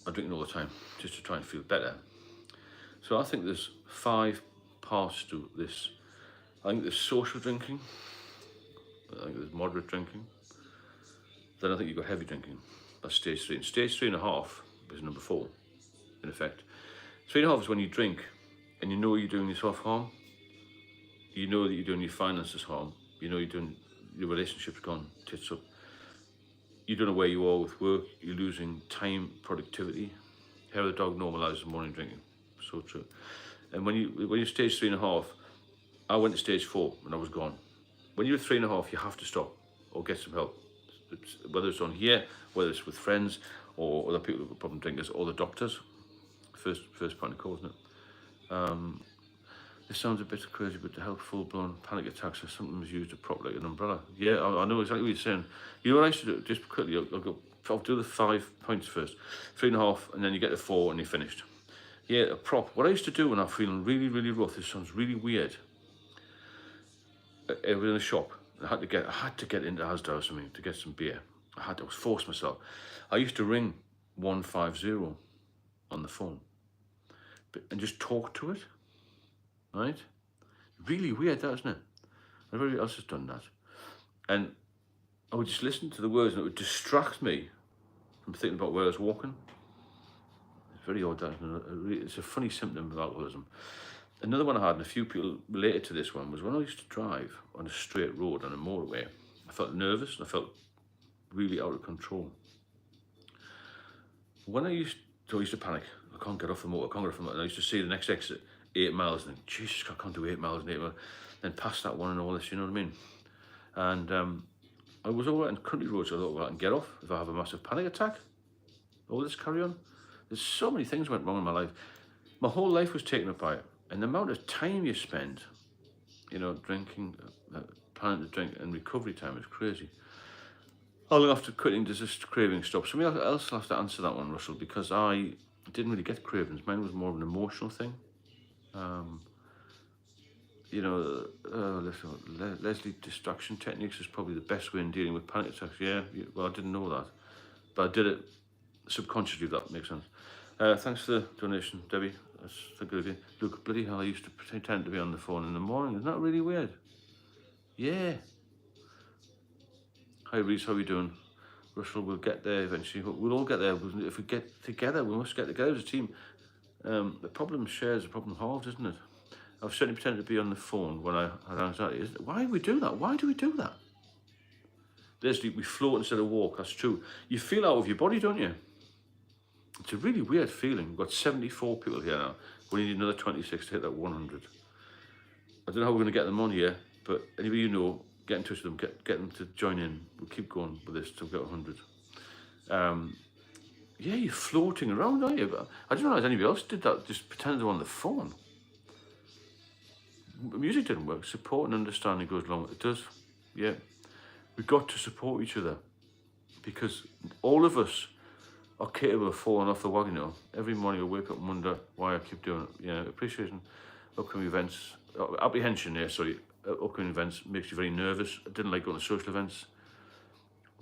are drinking all the time just to try and feel better. So I think there's 5 parts to this. I think there's social drinking. I think there's moderate drinking. Then I think you've got heavy drinking. That's stage 3. And stage 3.5 is number 4, in effect. 3.5 is when you drink and you know you're doing yourself harm. You know that you're doing your finances harm. You know you're doing your relationship's gone tits up. You don't know where you are with work. You're losing time, productivity. Hair of the dog normalises morning drinking. So true. And when you're stage 3.5, I went to stage 4 and I was gone. When you're 3.5, you have to stop or get some help. Whether it's on here, whether it's with friends or other people who are problem drinkers or the doctors. First point of call, isn't it? This sounds a bit crazy, but to help full-blown panic attacks, if something was used to prop like an umbrella. Yeah, I know exactly what you're saying. You know what I used to do? Just quickly, I'll do the 5 points first. 3.5, and then you get to 4 and you're finished. Yeah, a prop. What I used to do when I'm feeling really, really rough, this sounds really weird. I was in a shop. I had to get into Asda or something to get some beer. I was forced myself. I used to ring 150 on the phone and just talk to it. Right? Really weird, that, isn't it? Everybody else has done that. And I would just listen to the words and it would distract me from thinking about where I was walking. It's very odd, that, isn't it? It's a funny symptom of alcoholism. Another one I had, and a few people related to this one, was when I used to drive on a straight road on a motorway. I felt nervous and I felt really out of control. When I used to panic. I can't get off the motor, and I used to see the next exit 8 miles, and then, Jesus, I can't do 8 miles and 8 miles. Then past that one and all this, you know what I mean? And I was all right on country roads, so I thought, well, I can get off if I have a massive panic attack. All this carry on. There's so many things went wrong in my life. My whole life was taken up by it. And the amount of time you spend, you know, drinking, planning to drink, and recovery time is crazy. How long after quitting does this craving stop? Somebody else will have to answer that one, Russell, because I didn't really get cravings. Mine was more of an emotional thing. You know, Leslie, distraction techniques is probably the best way in dealing with panic attacks. Yeah, well, I didn't know that, but I did it subconsciously, if that makes sense. Thanks for the donation, Debbie. That's good of you. Look, bloody hell, I used to pretend to be on the phone in the morning. Isn't that really weird? Yeah. Hi, Reese, how are you doing? Russell, we'll get there eventually. We'll all get there. If we get together, we must get together as a team. The problem shares, the problem halves, isn't it? I've certainly pretended to be on the phone when I had anxiety. Why do we do that? Why do we do that? Leslie, we float instead of walk. That's true. You feel out of your body, don't you? It's a really weird feeling. We've got 74 people here now. We need another 26 to hit that 100. I don't know how we're going to get them on here, but anybody you know, get in touch with them, get them to join in. We'll keep going with this till we get 100. Yeah, you're floating around, aren't you? But I didn't realise anybody else did that, just pretended they were on the phone. Music didn't work. Support and understanding goes along. It does. Yeah. We've got to support each other, because all of us are capable of falling off the wagon, you know. Every morning I wake up and wonder why I keep doing it. You know, appreciation, upcoming events, apprehension, upcoming events makes you very nervous. I didn't like going to social events.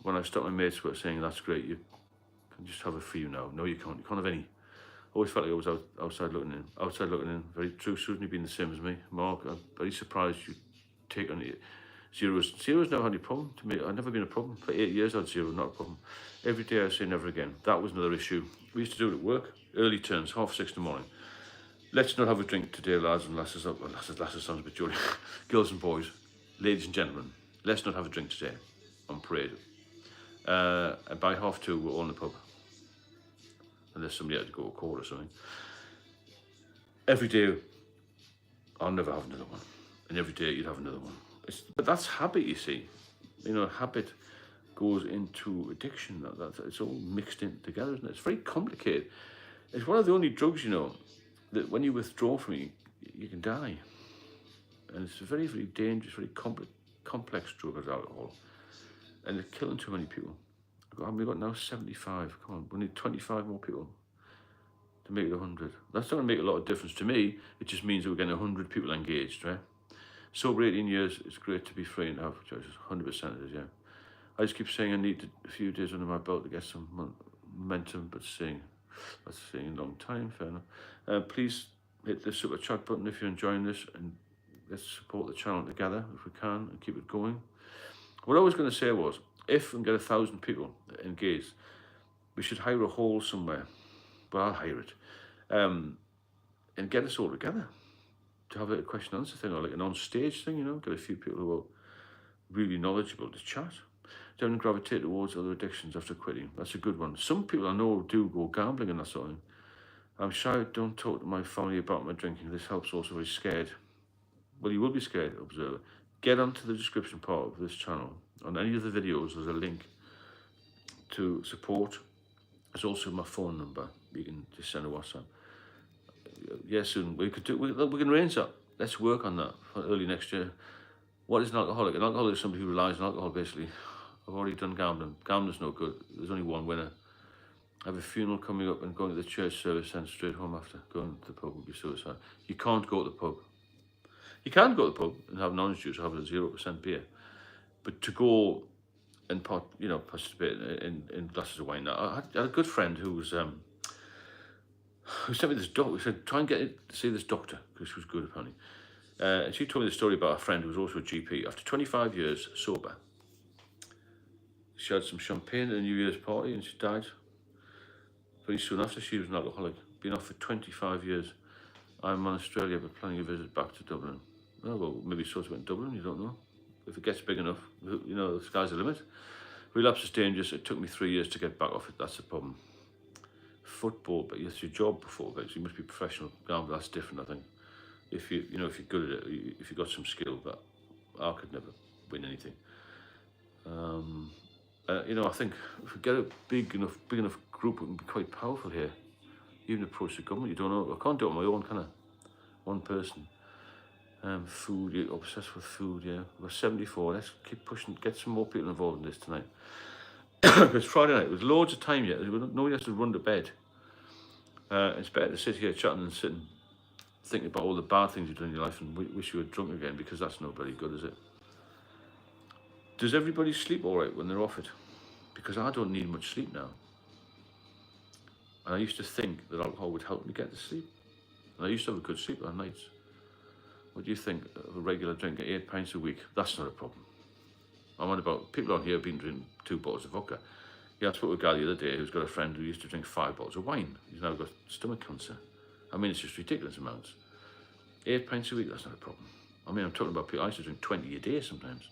When I stopped, my mates were saying, that's great, you can just have a few now. No, you can't have any. I always felt like I was outside looking in. Very true, Susan, you've been the same as me. Mark, I'm very surprised you take on it. Zero's never had any problem to me. I've never been a problem. For 8 years I had zero, not a problem. Every day I say never again. That was another issue. We used to do it at work, early turns, 6:30 in the morning. Let's not have a drink today, lads and lasses. Well, lasses sounds a bit jolly. Girls and boys, ladies and gentlemen, let's not have a drink today on parade. And by 2:30 we're all in the pub. Unless somebody had to go to court or something. Every day, I'll never have another one. And every day you'd have another one. But that's habit, you see. You know, habit goes into addiction. It's all mixed in together, isn't it? It's very complicated. It's one of the only drugs, you know, that when you withdraw from it, you can die. And it's a very, very dangerous, very complex drug as alcohol. And it's killing too many people. We've got now 75. Come on, we need 25 more people to make it 100. That's not going to make a lot of difference to me. It just means that we're getting 100 people engaged, right? Sober 18 years, it's great to be free and have choices. 100% it is, yeah. I just keep saying I need a few days under my belt to get some momentum, but that's saying a long time, fair enough. Please hit the super chat button if you're enjoying this, and let's support the channel together if we can and keep it going. What I was going to say was, if we can get 1,000 people engaged, we should hire a hall somewhere. Well, I'll hire it. And get us all together to have a question and answer thing, or like an on-stage thing, you know, get a few people who are really knowledgeable to chat. Don't gravitate towards other addictions after quitting. That's a good one. Some people I know do go gambling and that sort of thing. I'm shy, don't talk to my family about my drinking. This helps. Also very scared. Well, you will be scared, observer. Get onto the description part of this channel. On any of the videos, there's a link to support. There's also my phone number. You can just send a WhatsApp. Yeah, soon we can arrange that. Let's work on that for early next year. What is an alcoholic? An alcoholic is somebody who relies on alcohol, basically. I've already done gambling. Gambling's no good. There's only one winner. I have a funeral coming up and going to the church service and straight home after. Going to the pub would be suicide. You can't go to the pub. You can go to the pub and have an orange juice or have a 0% beer. But to go and participate in glasses of wine. I had a good friend who sent me this doctor. He said, try and get it to see this doctor, because she was good apparently. And she told me the story about a friend who was also a GP. After 25 years sober, she had some champagne at a New Year's party and she died very soon after. She was an alcoholic. Been off for 25 years. I'm in Australia, but planning a visit back to Dublin. Oh, well, maybe sort of went to Dublin, you don't know. If it gets big enough, you know, the sky's the limit. Relapse is dangerous. It took me 3 years to get back off it. That's the problem. Football, but it's your job before, but so you must be professional. Gambling, that's different, I think. If you're good at it, if you've got some skill, but I could never win anything. I think if we get a big enough group, we can be quite powerful here. Even approach the government, you don't know. I can't do it on my own, can I? One person. Food, you're obsessed with food, yeah. We're 74, let's keep pushing, get some more people involved in this tonight. Because Friday night, there's loads of time yet. Nobody has to run to bed. It's better to sit here chatting and sitting, thinking about all the bad things you've done in your life and wish you were drunk again, because that's not very good, is it? Does everybody sleep all right when they're off it? Because I don't need much sleep now. And I used to think that alcohol would help me get to sleep. And I used to have a good sleep on nights. What do you think of a regular drink at 8 pints a week? That's not a problem. I'm on about, people on here have been drinking 2 bottles of vodka. Yeah, I spoke with a guy the other day who's got a friend who used to drink 5 bottles of wine. He's now got stomach cancer. I mean, it's just ridiculous amounts. 8 pints a week, that's not a problem. I mean, I'm talking about people, I used to drink 20 a day sometimes.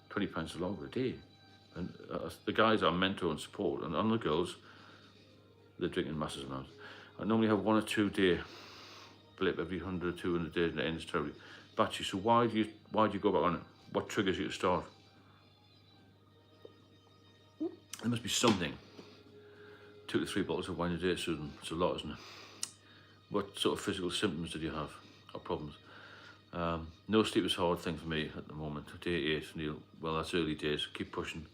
20 pints longer a day. And the guys are mentor and support, and on the girls, they're drinking massive amounts. I normally have 1 or 2 day blip every 100 or 200 days, and it ends terribly. battery. So why do you go back on it? What triggers you to start? There must be something. 2 to 3 bottles of wine a day, Susan. It's a lot, isn't it? What sort of physical symptoms did you have, or problems? No sleep is a hard thing for me at the moment. Day 8, Neil. Well, that's early days. Keep pushing.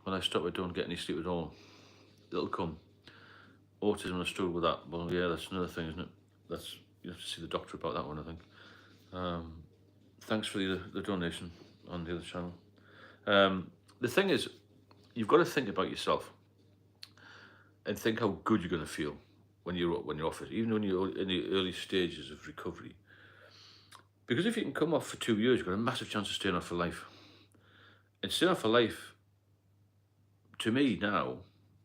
When I stop, I don't get any sleep at all. It'll come. Autism, I struggle with that. Well, yeah, that's another thing, isn't it? You have to see the doctor about that one, I think. Thanks for the donation on the other channel. The thing is, you've got to think about yourself and think how good you're going to feel when you're off it, even when you're in the early stages of recovery. Because if you can come off for 2 years, you've got a massive chance of staying off for life. And staying off for life, to me now,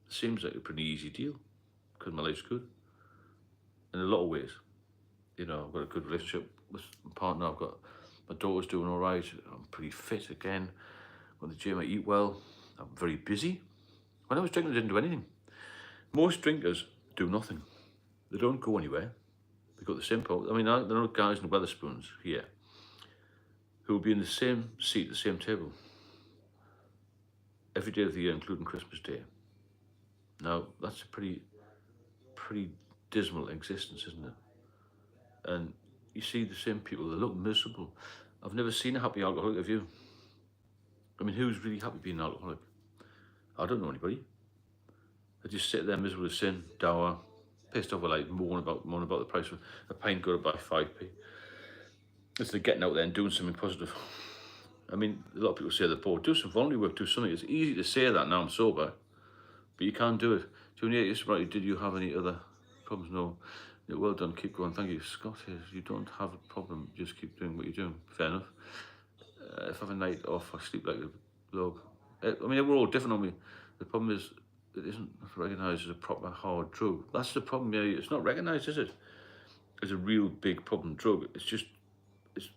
seems like a pretty easy deal, because my life's good in a lot of ways. You know, I've got a good relationship with my partner. I've got my daughter's doing all right. I'm pretty fit again. Go to the gym, I eat well. I'm very busy. When I was drinking, I didn't do anything. Most drinkers do nothing. They don't go anywhere. They've got the same problem. I mean, there are guys in Wetherspoons here who will be in the same seat, the same table, every day of the year, including Christmas Day. Now, that's a pretty dismal existence, isn't it? And you see the same people, they look miserable. I've never seen a happy alcoholic, have you? I mean, who's really happy being an alcoholic? I don't know anybody. They just sit there miserable with sin, dour, pissed off with life, moan about the price of a pint got to buy 5p. Instead of getting out there and doing something positive. I mean, a lot of people say they're bored. Do some voluntary work, do something. It's easy to say that now I'm sober, but you can't do it. 28 years sobriety, did you have any other problems? No. Yeah, well done, keep going. Thank you. Scott here, you don't have a problem, just keep doing what you're doing. Fair enough. If I have a night off, I sleep like a log. I mean, we're all different, aren't we? The problem is, it isn't recognised as a proper hard drug. That's the problem, yeah. It's not recognised, is it? As a real big problem drug. It's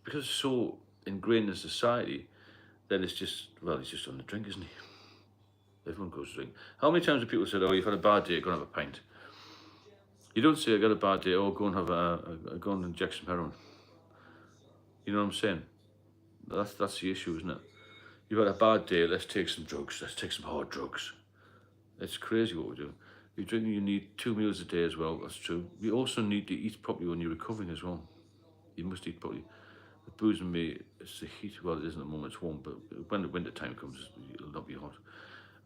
because it's so ingrained in society that it's just on the drink, isn't he? Everyone goes to drink. How many times have people said, oh, you've had a bad day, go and have a pint? You don't say, I got a bad day, oh, go and inject some heroin. You know what I'm saying? That's the issue, isn't it? You've had a bad day, let's take some drugs, let's take some hard drugs. It's crazy what we do. You're drinking, you need 2 meals a day as well, that's true. You also need to eat properly when you're recovering as well. You must eat properly. The booze in me, it's the heat, well, it isn't at the moment, it's warm, but when the winter time comes, it'll not be hot.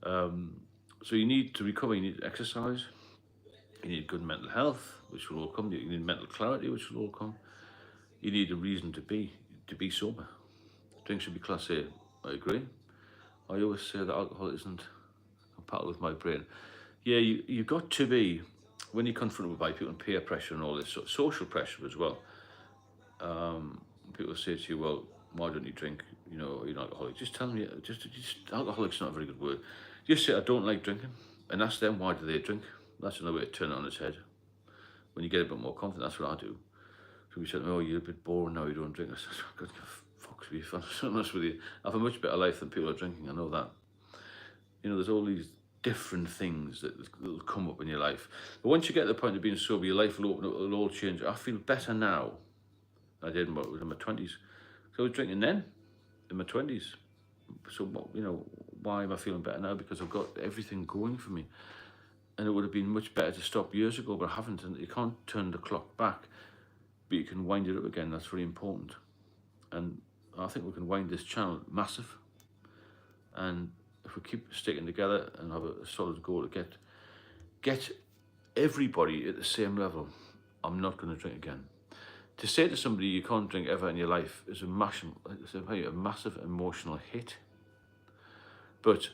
So you need to recover, you need exercise, you need good mental health, which will all come. You need mental clarity, which will all come. You need a reason to be sober. Drink should be class A, I agree. I always say that alcohol isn't compatible with my brain. Yeah, you've got to be, when you're confronted by people and peer pressure and all this, social pressure as well. People say to you, well, why don't you drink? You know, you're an alcoholic. Just tell them, just alcoholic's not a very good word. Just say, I don't like drinking, and ask them, why do they drink? That's another way to turn it on its head. When you get a bit more confident, that's what I do. So we said, oh, you're a bit boring now, you don't drink. I said, God, fuck to be honest with you. I have a much better life than people are drinking, I know that. You know, there's all these different things that will come up in your life. But once you get to the point of being sober, your life will open up, it'll all change. I feel better now than I did in my 20s. So I was drinking then, in my 20s. So, you know, why am I feeling better now? Because I've got everything going for me. And it would have been much better to stop years ago, but I haven't. And you can't turn the clock back, but you can wind it up again. That's very important. And I think we can wind this channel massive. And if we keep sticking together and have a solid goal to get everybody at the same level, I'm not going to drink again. To say to somebody you can't drink ever in your life is a massive emotional hit. But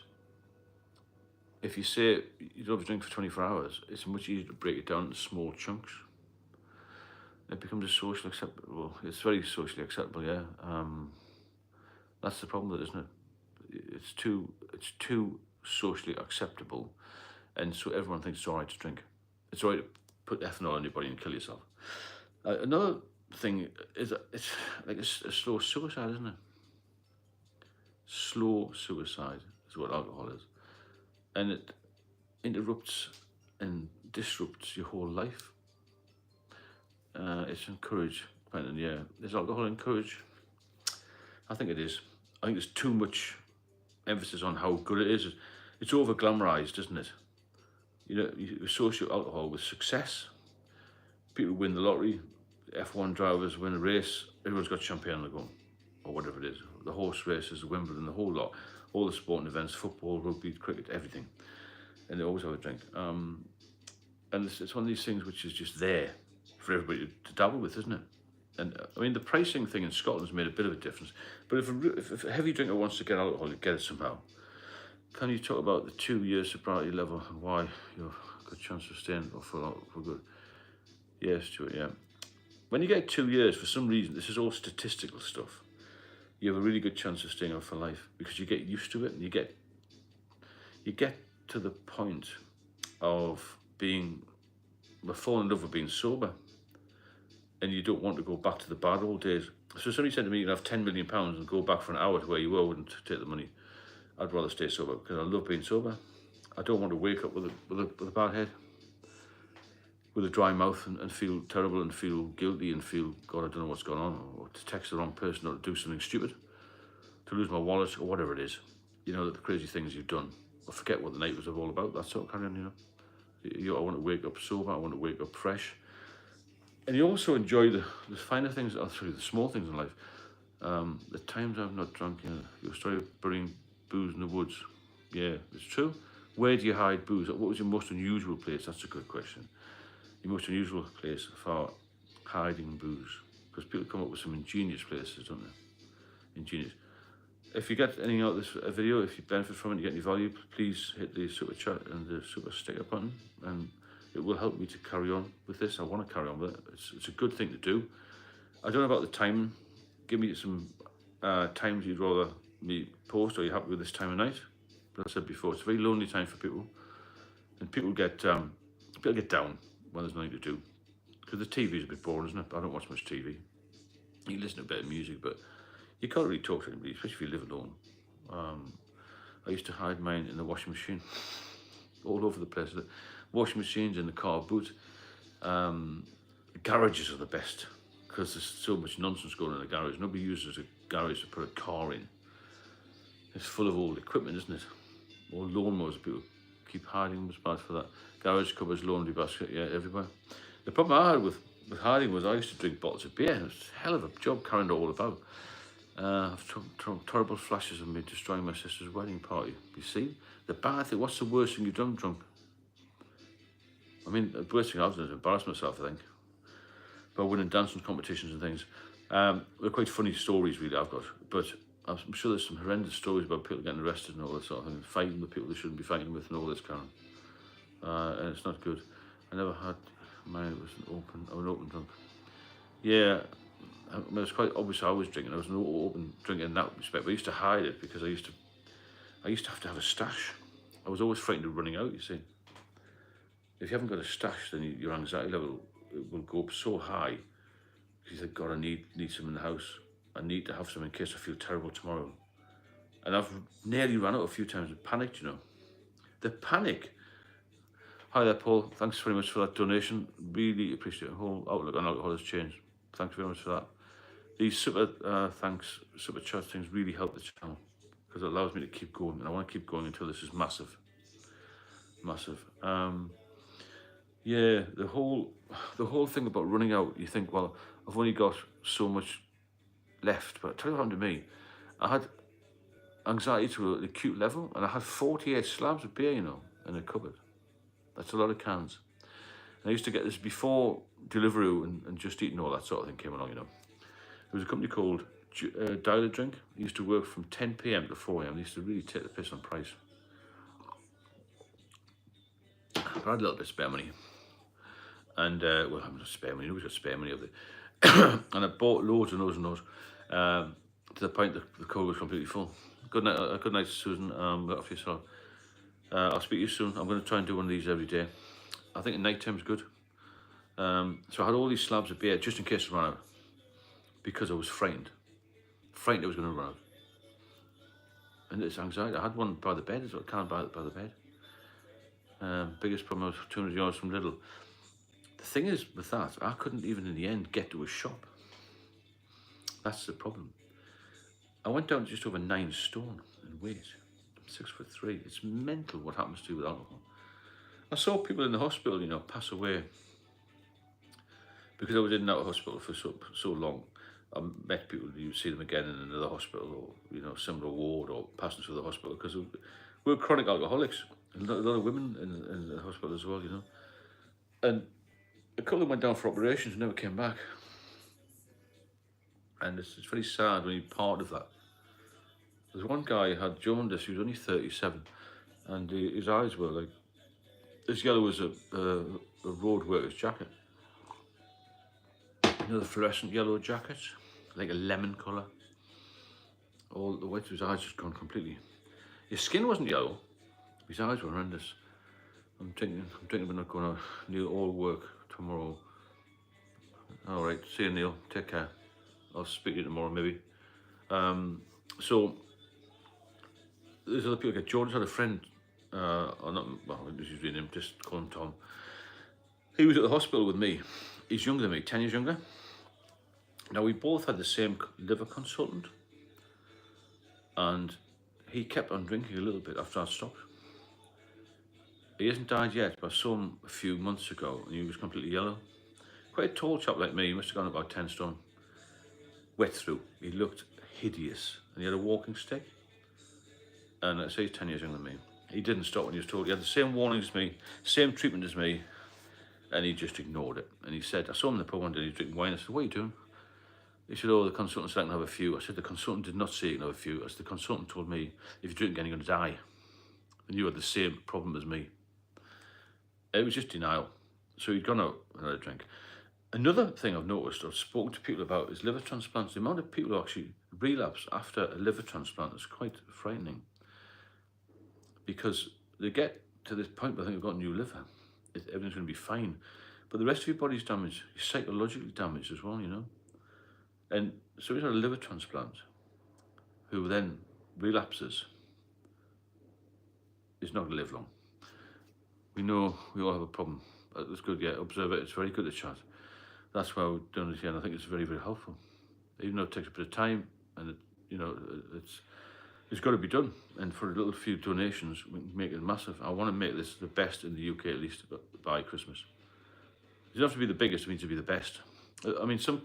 if you say you don't have a drink for 24 hours, it's much easier to break it down into small chunks. It becomes a socially acceptable. It's very socially acceptable, yeah. That's the problem with it, isn't it? It's too socially acceptable, and so everyone thinks it's all right to drink. It's all right to put ethanol in your body and kill yourself. Another thing is it's like a slow suicide, isn't it? Slow suicide is what alcohol is. And it interrupts and disrupts your whole life. It's encouraged. Quentin, yeah. Is alcohol encouraged? I think it is. I think there's too much emphasis on how good it is. It's over glamorized, isn't it? You know, you associate alcohol with success. People win the lottery, F1 drivers win a race, everyone's got champagne on the go, or whatever it is. The horse races, Wimbledon, the whole lot, all the sporting events, football, rugby, cricket, everything. And they always have a drink. And it's one of these things which is just there for everybody to dabble with, isn't it? And I mean, the pricing thing in Scotland's made a bit of a difference. But if a heavy drinker wants to get alcohol, you get it somehow. Can you talk about the 2-year sobriety level and why you've got a chance of staying for good? Yes, Stuart, yeah. When you get 2 years, for some reason, this is all statistical stuff, you have a really good chance of staying out for life because you get used to it and you get to the point of falling in love with being sober, and you don't want to go back to the bad old days. So somebody said to me, you can have £10 million and go back for an hour to where you were, I wouldn't take the money. I'd rather stay sober because I love being sober. I don't want to wake up with a bad head, with a dry mouth and feel terrible and feel guilty and feel, God, I don't know what's going on, or to text the wrong person or to do something stupid, to lose my wallet or whatever it is. You know, the crazy things you've done. Or forget what the night was all about, that sort of carry on, you know. I want to wake up sober, I want to wake up fresh. And you also enjoy the finer things, or through the small things in life. The times I've not drunk, you know, your story of burying booze in the woods. Yeah, it's true. Where do you hide booze? What was your most unusual place? That's a good question. Your most unusual place for hiding booze? Because people come up with some ingenious places, don't they? Ingenious. If you get anything out of this video, if you benefit from it, you get any value, please hit the super chat and the super sticker button, and it will help me to carry on with this. I want to carry on with it. It's a good thing to do. I don't know about the time. Give me some times you'd rather me post, or are you happy with this time of night? But I said before, it's a very lonely time for people, and people get down when there's nothing to do, because the TV is a bit boring, isn't it? I don't watch much TV. You listen to a bit of music, but you can't really talk to anybody, especially if you live alone. I used to hide mine in the washing machine, all over the place. The washing machines, in the car boot. Garages are the best, because there's so much nonsense going on in the garage. Nobody uses a garage to put a car in. It's full of old equipment, isn't it? All lawnmowers, people keep hiding was bad for that. Garage cupboards, laundry basket, yeah, everywhere. The problem I had with hiding was I used to drink bottles of beer. It was a hell of a job carrying it all about. I've terrible flashes of me destroying my sister's wedding party. You see, the bad thing. What's the worst thing you've done drunk? I mean, the worst thing I've done is embarrass myself, I think, by winning dancing competitions and things. They're quite funny stories, really, I've got, but I'm sure there's some horrendous stories about people getting arrested and all that sort of thing, fighting with people they shouldn't be fighting with and all this kind of, and it's not good. I never had mine. It was an open drunk. Yeah. I mean, it was quite obvious I was drinking. I was an open drinker in that respect, but I used to hide it because I used to have to have a stash. I was always frightened of running out, you see. If you haven't got a stash, then your anxiety level will go up so high. You think, God, I need some in the house. I need to have some in case I feel terrible tomorrow. And I've nearly run out a few times and panicked, you know. The panic. Hi there, Paul. Thanks very much for that donation. Really appreciate it. The whole outlook on alcohol has changed. Thanks very much for that. These super chat things really help the channel because it allows me to keep going, and I want to keep going until this is massive. Yeah, the whole thing about running out. You think, well, I've only got so much left, but I tell you what happened to me. I had anxiety to an acute level, and I had 48 slabs of beer, you know, in a cupboard. That's a lot of cans. And I used to get this before Deliveroo and Just Eat and all that sort of thing came along, you know. There was a company called Dial a Drink. It used to work from 10 p.m. to 4 a.m. They used to really take the piss on price. But I had a little bit of spare money. And, well, I'm not spare money, nobody's got spare money of it. And I bought loads and loads and loads to the point that the cupboard was completely full. Good night, Susan. Got off yourself. I'll speak to you soon. I'm going to try and do one of these every day. I think at night time's good. So I had all these slabs of beer just in case I ran out, because I was frightened I was going to run out. And it's anxiety. I had one by the bed as well, a can by the bed. Biggest problem, I was 200 yards from Lidl. The thing is with that, I couldn't even in the end get to a shop. That's the problem. I went down to just over 9 stone in weight. I'm 6'3". It's mental what happens to you with alcohol. I saw people in the hospital, pass away because I was in and out of hospital for so long. I met people, you see them again in another hospital or, similar ward or passing through the hospital because we're chronic alcoholics. A lot of women in the hospital as well, And a couple of them went down for operations and never came back. And it's very sad when you're part of that. There's one guy who had jaundice, he was only 37, and his eyes were like as yellow as a road worker's jacket. The fluorescent yellow jackets, like a lemon colour. All the way to his eyes just gone completely. His skin wasn't yellow, his eyes were horrendous. I'm thinking we're not going to Neil all work tomorrow. All right, see you, Neil. Take care. I'll speak to you tomorrow, maybe. So there's other people get jaundice. I had a friend, this is his name, just call him Tom. He was at the hospital with me. He's younger than me, 10 years younger. Now we both had the same liver consultant, and he kept on drinking a little bit after I stopped. He hasn't died yet, but I saw him a few months ago and he was completely yellow. Quite a tall chap like me, he must have gone about 10 stone. Wet through. He looked hideous and he had a walking stick. And I say he's 10 years younger than me. He didn't stop when he was told. He had the same warnings as me, same treatment as me, and he just ignored it. And he said, I saw him in the pub one day, he was drinking wine. I said, what are you doing? He said, oh, the consultant said I can have a few. I said, the consultant did not say you can have a few. I said, the consultant told me, if you drink again, you're going to die. And you had the same problem as me. It was just denial. So he'd gone out and had a drink. Another thing I've noticed, I've spoken to people about, is liver transplants. The amount of people who actually relapse after a liver transplant is quite frightening. Because they get to this point where they think they've got a new liver. Everything's going to be fine. But the rest of your body's damaged. You're psychologically damaged as well, And so he's had a liver transplant, who then relapses, is not going to live long. We know we all have a problem. It's good, observe it. It's very good to chat. That's why we're doing it here, and I think it's very, very helpful. Even though it takes a bit of time, and it's got to be done. And for a little few donations, we can make it massive. I want to make this the best in the UK, at least by Christmas. It doesn't have to be the biggest, it means to be the best. I mean, some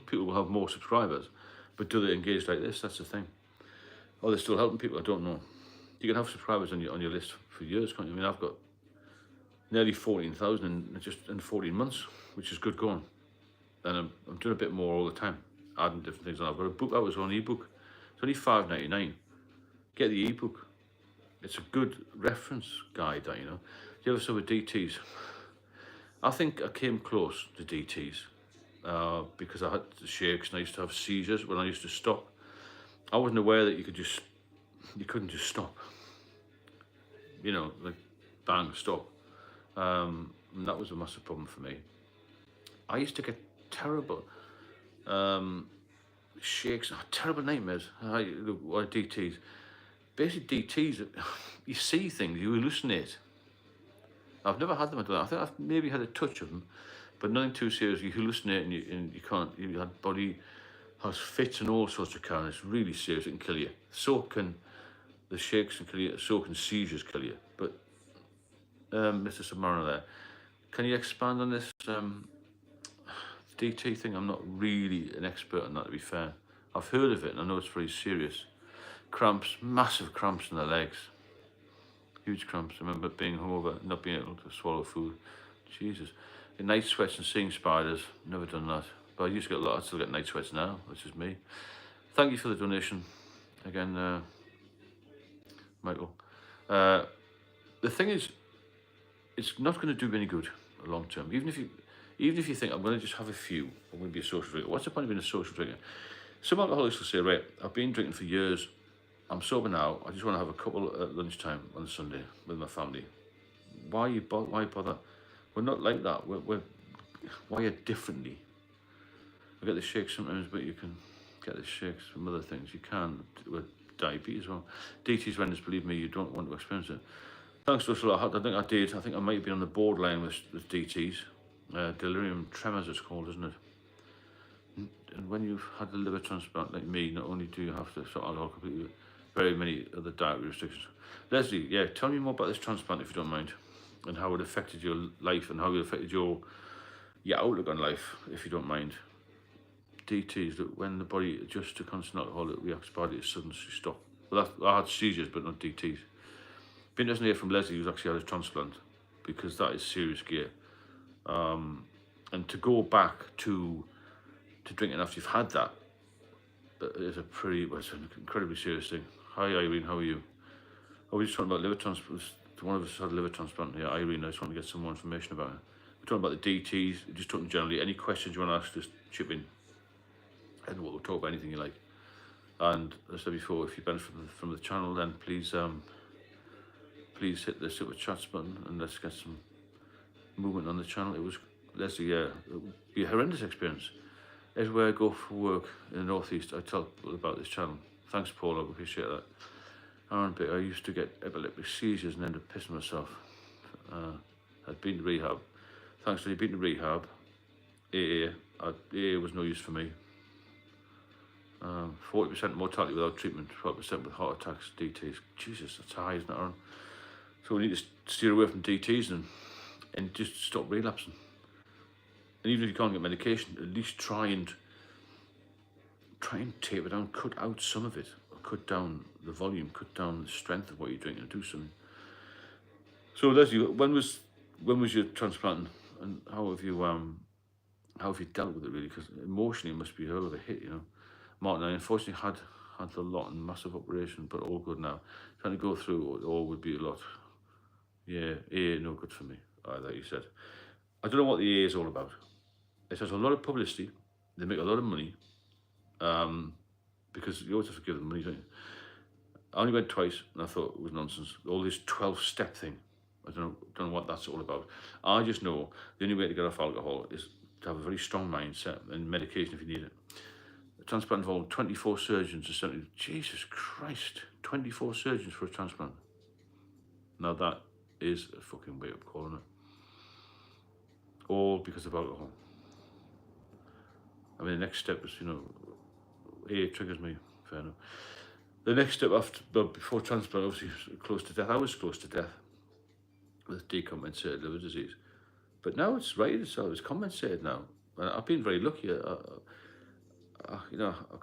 people will have more subscribers, but do they engage like this? That's the thing. Or they're still helping people, I don't know. You can have subscribers on your list for years, can't you? I mean, I've got nearly 14,000 in 14 months, which is good going. And I'm doing a bit more all the time, adding different things on. I've got a book out as well, an ebook. It's only $5.99. Get the ebook. It's a good reference guide, Do you ever saw with DTs? I think I came close to DTs because I had the shakes and I used to have seizures when I used to stop. I wasn't aware that you couldn't just stop. Like bang, stop. And that was a massive problem for me. I used to get terrible shakes, terrible nightmares. DTs. Basically, DTs, you see things, you hallucinate. I've never had them. I think I've maybe had a touch of them, but nothing too serious. You hallucinate and you can't. Your body has fits and all sorts of kind. It's really serious. It can kill you. So can the shakes can kill you. So can seizures kill you. But Mr. Submariner there, can you expand on this DT thing? I'm not really an expert on that, to be fair. I've heard of it and I know it's very serious. Cramps, massive cramps in the legs. Huge cramps. I remember being hungover, not being able to swallow food. Jesus. In night sweats and seeing spiders, never done that. But I used to get a lot, I still get night sweats now, which is me. Thank you for the donation. Again, Michael. The thing is, it's not going to do any good long term. Even if you think, I'm going to just have a few, I'm going to be a social drinker. What's the point of being a social drinker? Some alcoholics will say, right, I've been drinking for years, I'm sober now, I just want to have a couple at lunchtime on a Sunday with my family. Why bother? We're not like that. We're wired differently. I get the shakes sometimes, but you can get the shakes from other things. You can with diabetes as well. DT's horrendous, believe me, you don't want to experience it. Thanks to us a lot. I think I did. I think I might be on the borderline with DT's. Delirium tremors it's called, isn't it? And when you've had a liver transplant like me, not only do you have to stop alcohol completely, very many other dietary restrictions. Leslie, yeah, tell me more about this transplant if you don't mind, and how it affected your life and how it affected your outlook on life, if you don't mind. DTs, that when the body adjusts to constant alcohol, it reacts badly to sudden stop. Well, I had seizures, but not DTs. Be interesting to hear from Leslie, who's actually had a transplant, because that is serious gear. And to go back to drinking after you've had that is it's an incredibly serious thing. Hi Irene, how are you? Oh, we're just talking about liver transplants. One of us had a liver transplant. Yeah, Irene, I just want to get some more information about it. We're talking about the DTs, just talking generally. Any questions you want to ask, just chip in. And we'll talk about anything you like. And as I said before, if you benefit from the channel, then please hit the super chats button and let's get some movement on the channel. It was, Leslie, yeah, it would be a horrendous experience. Everywhere I go for work in the northeast, I tell people about this channel. Thanks, Paul, I appreciate that. Aaron, I used to get epileptic seizures and end up pissing myself. I'd been to rehab. Thanks to you been to rehab. AA was no use for me. 40% mortality without treatment, 12% with heart attacks, DTs. Jesus, that's high, isn't it, Aaron? So we need to steer away from DTs and just stop relapsing. And even if you can't get medication, at least try and taper down, cut out some of it, or cut down the volume, cut down the strength of what you're drinking, and do something. So Leslie, when was your transplanting, and how have you dealt with it really? Because emotionally it must be a hell of a hit, you know. Martin, I unfortunately had a lot and massive operation, but all good now. Trying to go through it all would be a lot. Yeah, AA no good for me, like you said. I don't know what the AA is all about. It has a lot of publicity. They make a lot of money, because you always have to give them money, don't you? I only went twice, and I thought it was nonsense. All this 12-step thing. I don't know what that's all about. I just know the only way to get off alcohol is to have a very strong mindset and medication if you need it. The transplant involved 24 surgeons. Jesus Christ, 24 surgeons for a transplant. Now that is a fucking wake-up call, isn't it? All because of alcohol. I mean, the next step is, AA triggers me, fair enough. The next step before transplant, obviously close to death. I was close to death with decompensated liver disease. But now it's righted itself, it's compensated now. And I've been very lucky. I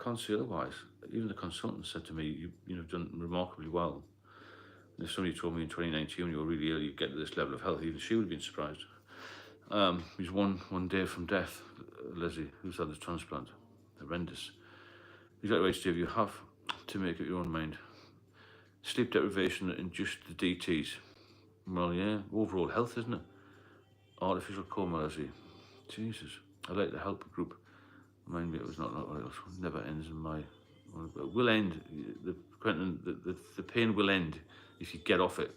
can't say otherwise. Even the consultant said to me, you've done remarkably well. And if somebody told me in 2019 when you were really ill, you'd get to this level of health, even she would have been surprised. He's one day from death, Leslie, who's had the transplant. Horrendous. Exactly right, Steve. You have to make up your own mind. Sleep deprivation and just the DTs. Well, yeah, overall health, isn't it? Artificial coma, Leslie. Jesus. I like the help group. Remind me, it was not it never ends in my. It will end. The pain will end if you get off it.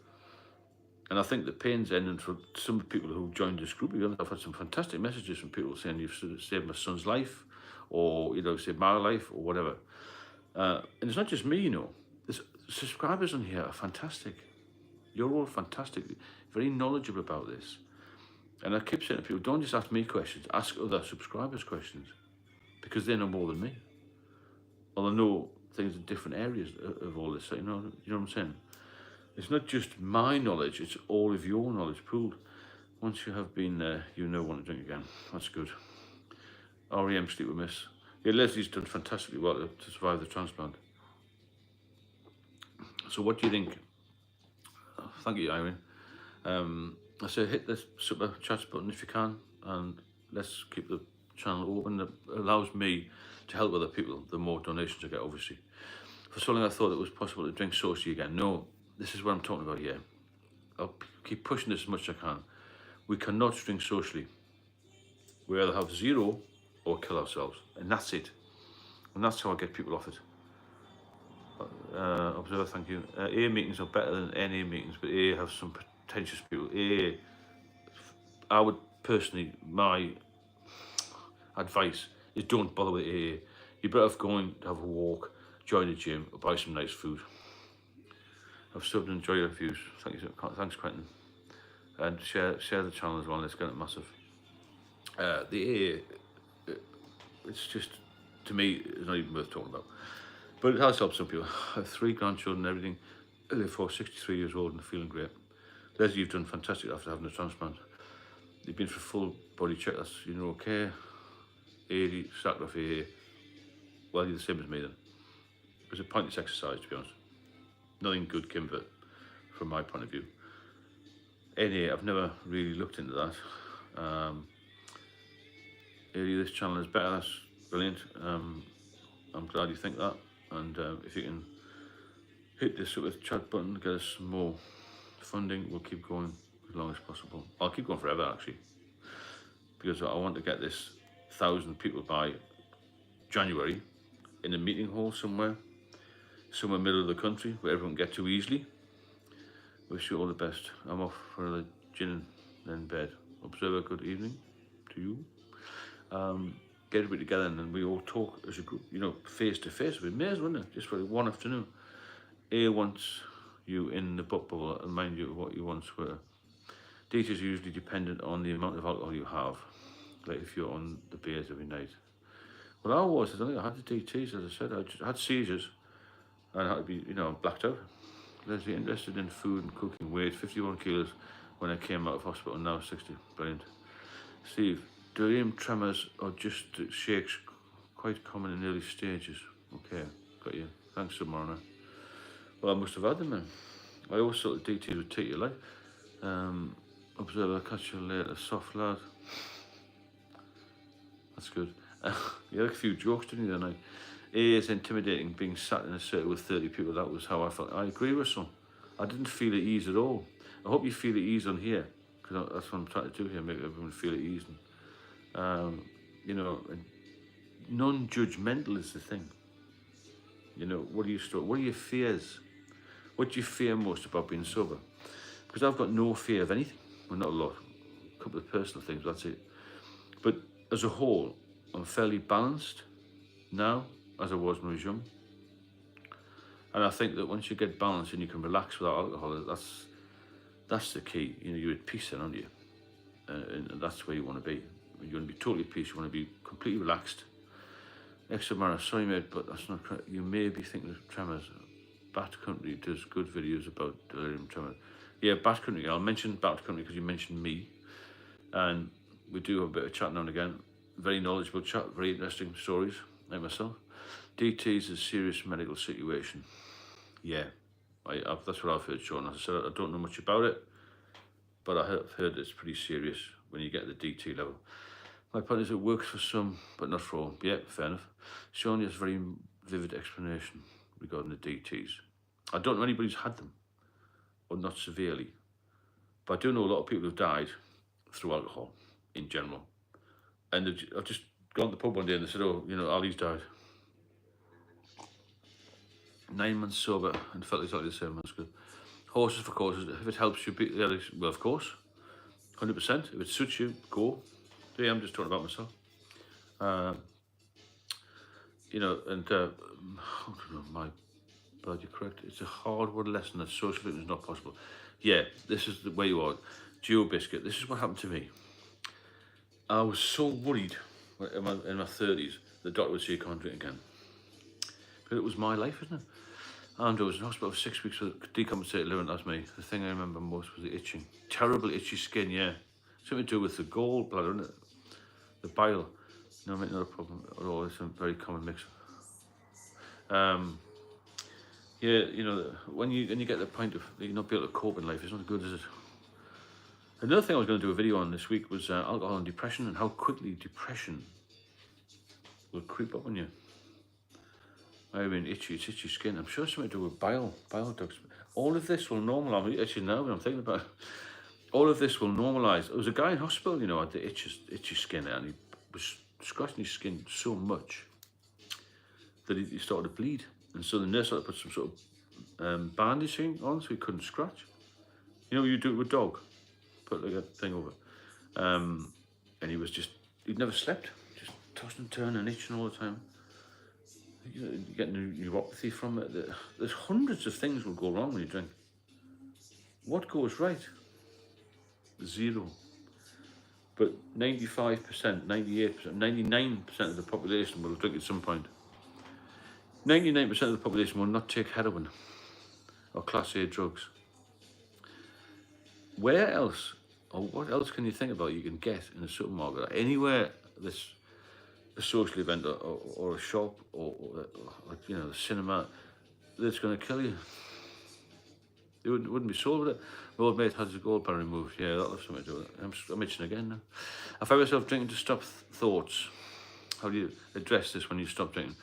And I think the pain's ending for some people who joined this group. I've had some fantastic messages from people saying you've saved my son's life, or saved my life, or whatever. And it's not just me, The subscribers on here are fantastic. You're all fantastic, very knowledgeable about this. And I keep saying to people, don't just ask me questions, ask other subscribers questions, because they know more than me. Or they know things in different areas of all this. So, you know what I'm saying? It's not just my knowledge, it's all of your knowledge pooled. Once you have been there, you know when to drink again. That's good. REM sleep with miss. Yeah, Leslie's done fantastically well to survive the transplant. So what do you think? Thank you, Irene. I say hit the super chat button if you can, and let's keep the channel open. That allows me to help other people. The more donations I get, obviously. For so long I thought it was possible to drink socially again. No, this is what I'm talking about here. I'll keep pushing this as much as I can. We cannot drink socially. We either have zero or kill ourselves, and that's it. And that's how I get people off it. Observer, thank you. AA meetings are better than NA meetings, but AA have some pretentious people. AA, I would personally, my advice is don't bother with AA. You're better off going to have a walk, join the gym, or buy some nice food. I've subbed and enjoyed your views. Thank you. Thanks, Quentin. And share the channel as well. Let's get it massive. The AA, it's just to me, it's not even worth talking about. But it has helped some people. I have 3 grandchildren and everything. I live for 63 years old and feeling great. Leslie, you've done fantastic after having a transplant. You've been for full body check, that's, you know, okay. 80, started off AA. Well, you're the same as me then. It was a pointless exercise, to be honest. Nothing good came of it, from my point of view. AA, I've never really looked into that. AA, this channel is better, that's brilliant. I'm glad you think that. And if you can hit this sort of chat button, get us some more funding, we'll keep going as long as possible. I'll keep going forever, actually, because I want to get this 1,000 people by January in a meeting hall somewhere middle of the country where everyone can get to easily. Wish you all the best. I'm off for a gin and then bed. Observer, good evening to you. Get everybody together and then we all talk as a group, you know, face to face. It'd be amazing, wouldn't it? Just for one afternoon. A wants you in the book bubble and mind you what your wants were. Data is usually dependent on the amount of alcohol you have, like if you're on the beers every night. Well, I don't think I had the DTs, as I said. I had seizures and I had to be, you know, blacked out. Leslie, interested in food and cooking, weighed 51 kilos when I came out of hospital, now 60. Brilliant. Steve, delirium tremors or just shakes quite common in early stages. Okay, got you. Thanks, Marna. Well, I must have had them then. I always thought the DT would take your life. Observer, catch you later. Soft lad. That's good. You had a few jokes, didn't you, that night? AA is intimidating, being sat in a circle with 30 people. That was how I felt. I agree, Russell. I didn't feel at ease at all. I hope you feel at ease on here, because that's what I'm trying to do here, make everyone feel at ease. And, you know, non-judgmental is the thing. You know, what are your fears? What do you fear most about being sober? Because I've got no fear of anything. Well, not a lot. A couple of personal things, that's it. But as a whole, I'm fairly balanced now, as I was when I was young. And I think that once you get balanced and you can relax without alcohol, that's the key. You know, you're at peace then, aren't you? And that's where you want to be. You want to be totally at peace. You want to be completely relaxed. Extra Mara, sorry mate, but that's not correct. You may be thinking of tremors. Bat Country does good videos about delirium tremors. Yeah, Bat Country. I'll mention Bat Country because you mentioned me. And we do have a bit of chat now and again. Very knowledgeable chat, very interesting stories, like myself. DT is a serious medical situation. Yeah, that's what I've heard, Sean. As I said, I don't know much about it, but I have heard it's pretty serious when you get the DT level. My point is it works for some, but not for all. Yeah, fair enough. Sean has a very vivid explanation regarding the DTs. I don't know anybody's had them, or not severely, but I do know a lot of people who've died through alcohol in general. And I've just gone to the pub one day and they said, oh, you know, Ali's died. 9 months sober and felt exactly the same. That's good. Horses for courses. If it helps you beat the others, well, of course. 100%. If it suits you, go. Yeah, I'm just talking about myself. You know, and my bad, you're correct. It's a hard-word lesson that socialism is not possible. Yeah, this is the way you are. Geo Biscuit, this is what happened to me. I was so worried in my 30s the doctor would say you can't drink again. But it was my life, isn't it? And I was in hospital for 6 weeks with decompensated liver, and that's me. The thing I remember most was the itching. Terrible itchy skin, yeah. Something to do with the gallbladder, isn't it? The bile. No, not a problem at all. It's a very common mix. Yeah, you know, when you get to the point of you not be able to cope in life, it's not good, is it? Another thing I was going to do a video on this week was alcohol and depression, and how quickly depression will creep up on you. I mean, it's itchy skin. I'm sure it's something to do with bile ducts. All of this will normalise. I'm itching now when I'm thinking about it. All of this will normalise. There was a guy in hospital, you know, had the itchy skin, and he was scratching his skin so much that he started to bleed. And so the nurse had to put some sort of bandage thing on so he couldn't scratch. You know, you do it with a dog. Put like a thing over. And he was he'd never slept. Just tossing and turning and itching all the time. You get neuropathy from it. There's hundreds of things will go wrong when you drink. What goes right? Zero. But 95%, 98%, 99% of the population will drink at some point. 99% of the population will not take heroin or Class A drugs. Where else, or what else can you think about you can get in a supermarket or anywhere that's a social event or a shop or the cinema that's going to kill you? It wouldn't be sold with it. My old mate had his gold bar removed. Yeah, that'll have something to do with it. I'm itching again now. I find myself drinking to stop thoughts. How do you address this when you stop drinking?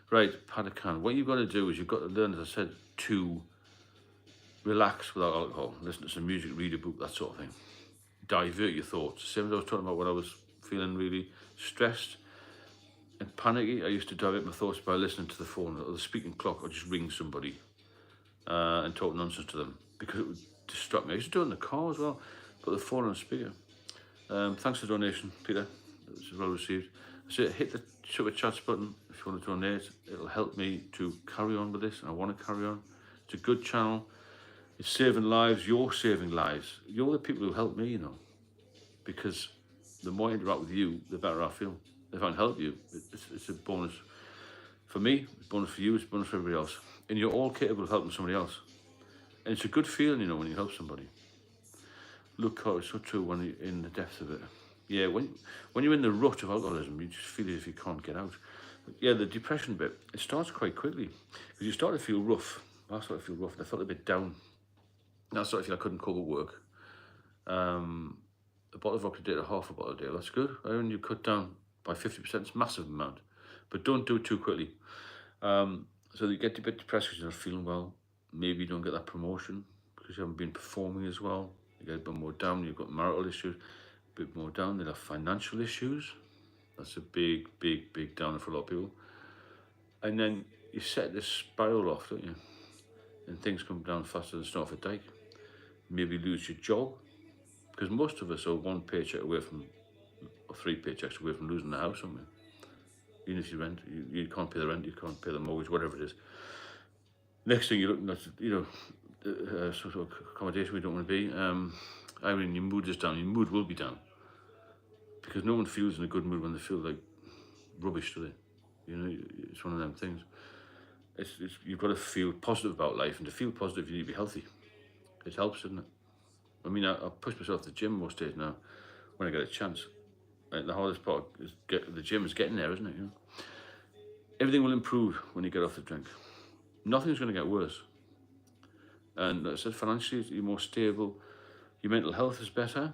Right, pat a can. What you've got to do is you've got to learn, as I said, to relax without alcohol. Listen to some music, read a book, that sort of thing. Divert your thoughts. Same as I was talking about when I was feeling really stressed and panicky. I used to divert my thoughts by listening to the phone or the speaking clock or just ring somebody and talk nonsense to them because it would distract me. I used to do it in the car as well. Put the phone on speaker. Thanks for the donation, Peter. It was well received. So hit the super chats button if you want to donate. It'll help me to carry on with this, and I want to carry on. It's a good channel. It's saving lives. You're saving lives. You're the people who help me, because the more I interact with you, the better I feel. If I can help you, it's a bonus for me, it's a bonus for you, it's a bonus for everybody else. And you're all capable of helping somebody else. And it's a good feeling, when you help somebody. Look, it's so true when you're in the depths of it. Yeah, when you're in the rut of alcoholism, you just feel as if you can't get out. But yeah, the depression bit, it starts quite quickly. Because you start to feel rough. I started to feel rough, and I felt a bit down. And I started to feel I couldn't cope at work. A bottle of vodka a day to half a bottle a day, that's good. When you cut down by 50%, it's a massive amount. But don't do it too quickly. So you get a bit depressed because you're not feeling well. Maybe you don't get that promotion because you haven't been performing as well. You get a bit more down, you've got marital issues, a bit more down, you'll have financial issues. That's a big, big, big downer for a lot of people. And then you set this spiral off, don't you? And things come down faster than snow off a dike. Maybe lose your job, because most of us are one paycheck away from, or 3 paychecks away from losing the house, aren't we? Even if you rent, you can't pay the rent, you can't pay the mortgage, whatever it is. Next thing you're looking at, sort of accommodation we don't want to be. I mean, your mood is down. Your mood will be down because no one feels in a good mood when they feel like rubbish, do they? It's one of them things. You've got to feel positive about life, and to feel positive, you need to be healthy. It helps, doesn't it? I mean, I push myself to the gym most days now when I get a chance. The hardest part is the gym is getting there, isn't it? Everything will improve when you get off the drink. Nothing's going to get worse. And like I said, financially, you're more stable. Your mental health is better.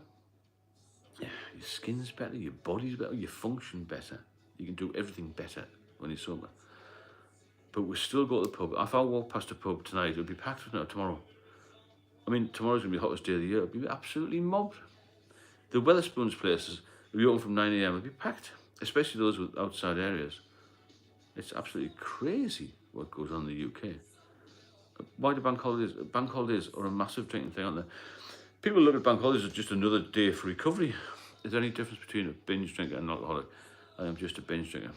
Your skin's better. Your body's better. You function better. You can do everything better when you're sober. But we still go to the pub. If I walk past a pub tonight, it'll be packed, wouldn't it, tomorrow? I mean, tomorrow's going to be the hottest day of the year. It'll be absolutely mobbed. The Wetherspoons places will be open from 9 a.m. It'll be packed, especially those with outside areas. It's absolutely crazy what goes on in the UK. Why do bank holidays? Bank holidays are a massive drinking thing, aren't they? People look at bank holidays as just another day for recovery. Is there any difference between a binge drinker and an alcoholic? I am just a binge drinker.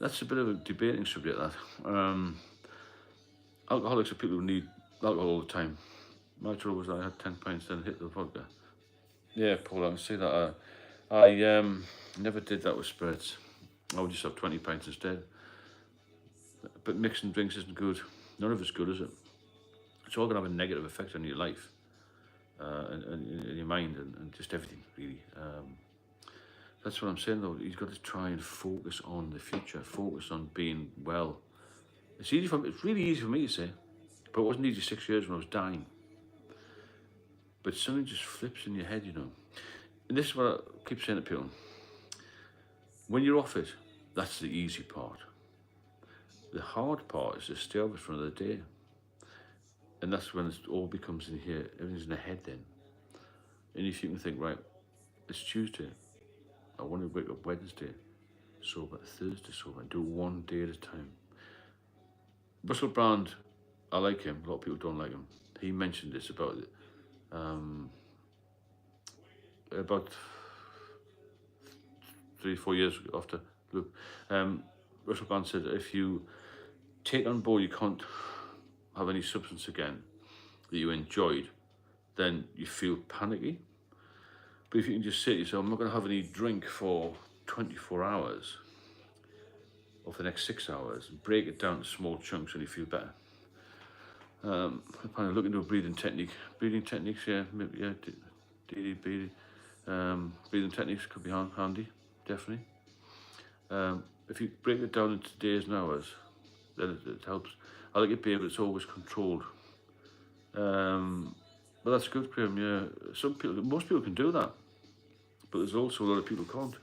That's a bit of a debating subject, that. Alcoholics are people who need alcohol all the time. My trouble was I had 10 pints, then hit the vodka. Yeah, Paul, I can see that. I never did that with spirits. I would just have 20 pints instead. But mixing drinks isn't good. None of it's good, is it? It's all going to have a negative effect on your life and your mind and just everything, really. That's what I'm saying, though. You've got to try and focus on the future, focus on being well. It's really easy for me to say, but it wasn't easy 6 years when I was dying. But something just flips in your head, And this is what I keep saying to people. When you're off it, that's the easy part. The hard part is to stay off it for another day. And that's when it all becomes in here, everything's in the head then. And if you can think, right, it's Tuesday, I want to wake up Wednesday sober, Thursday sober, and do one day at a time. Russell Brand, I like him, a lot of people don't like him. He mentioned this about 3-4 years after Luke. Russell Brand said, if you take on board you can't have any substance again that you enjoyed, then you feel panicky. But if you can just say to yourself, I'm not going to have any drink for 24 hours or for the next 6 hours, and break it down to small chunks and you feel better. I'm kind of looking into a breathing technique. Breathing techniques, yeah, maybe, yeah, breathing techniques could be handy, definitely. If you break it down into days and hours, then it helps. I like it beer, but it's always controlled. But that's good, Graham, yeah. Most people can do that, but there's also a lot of people who can't.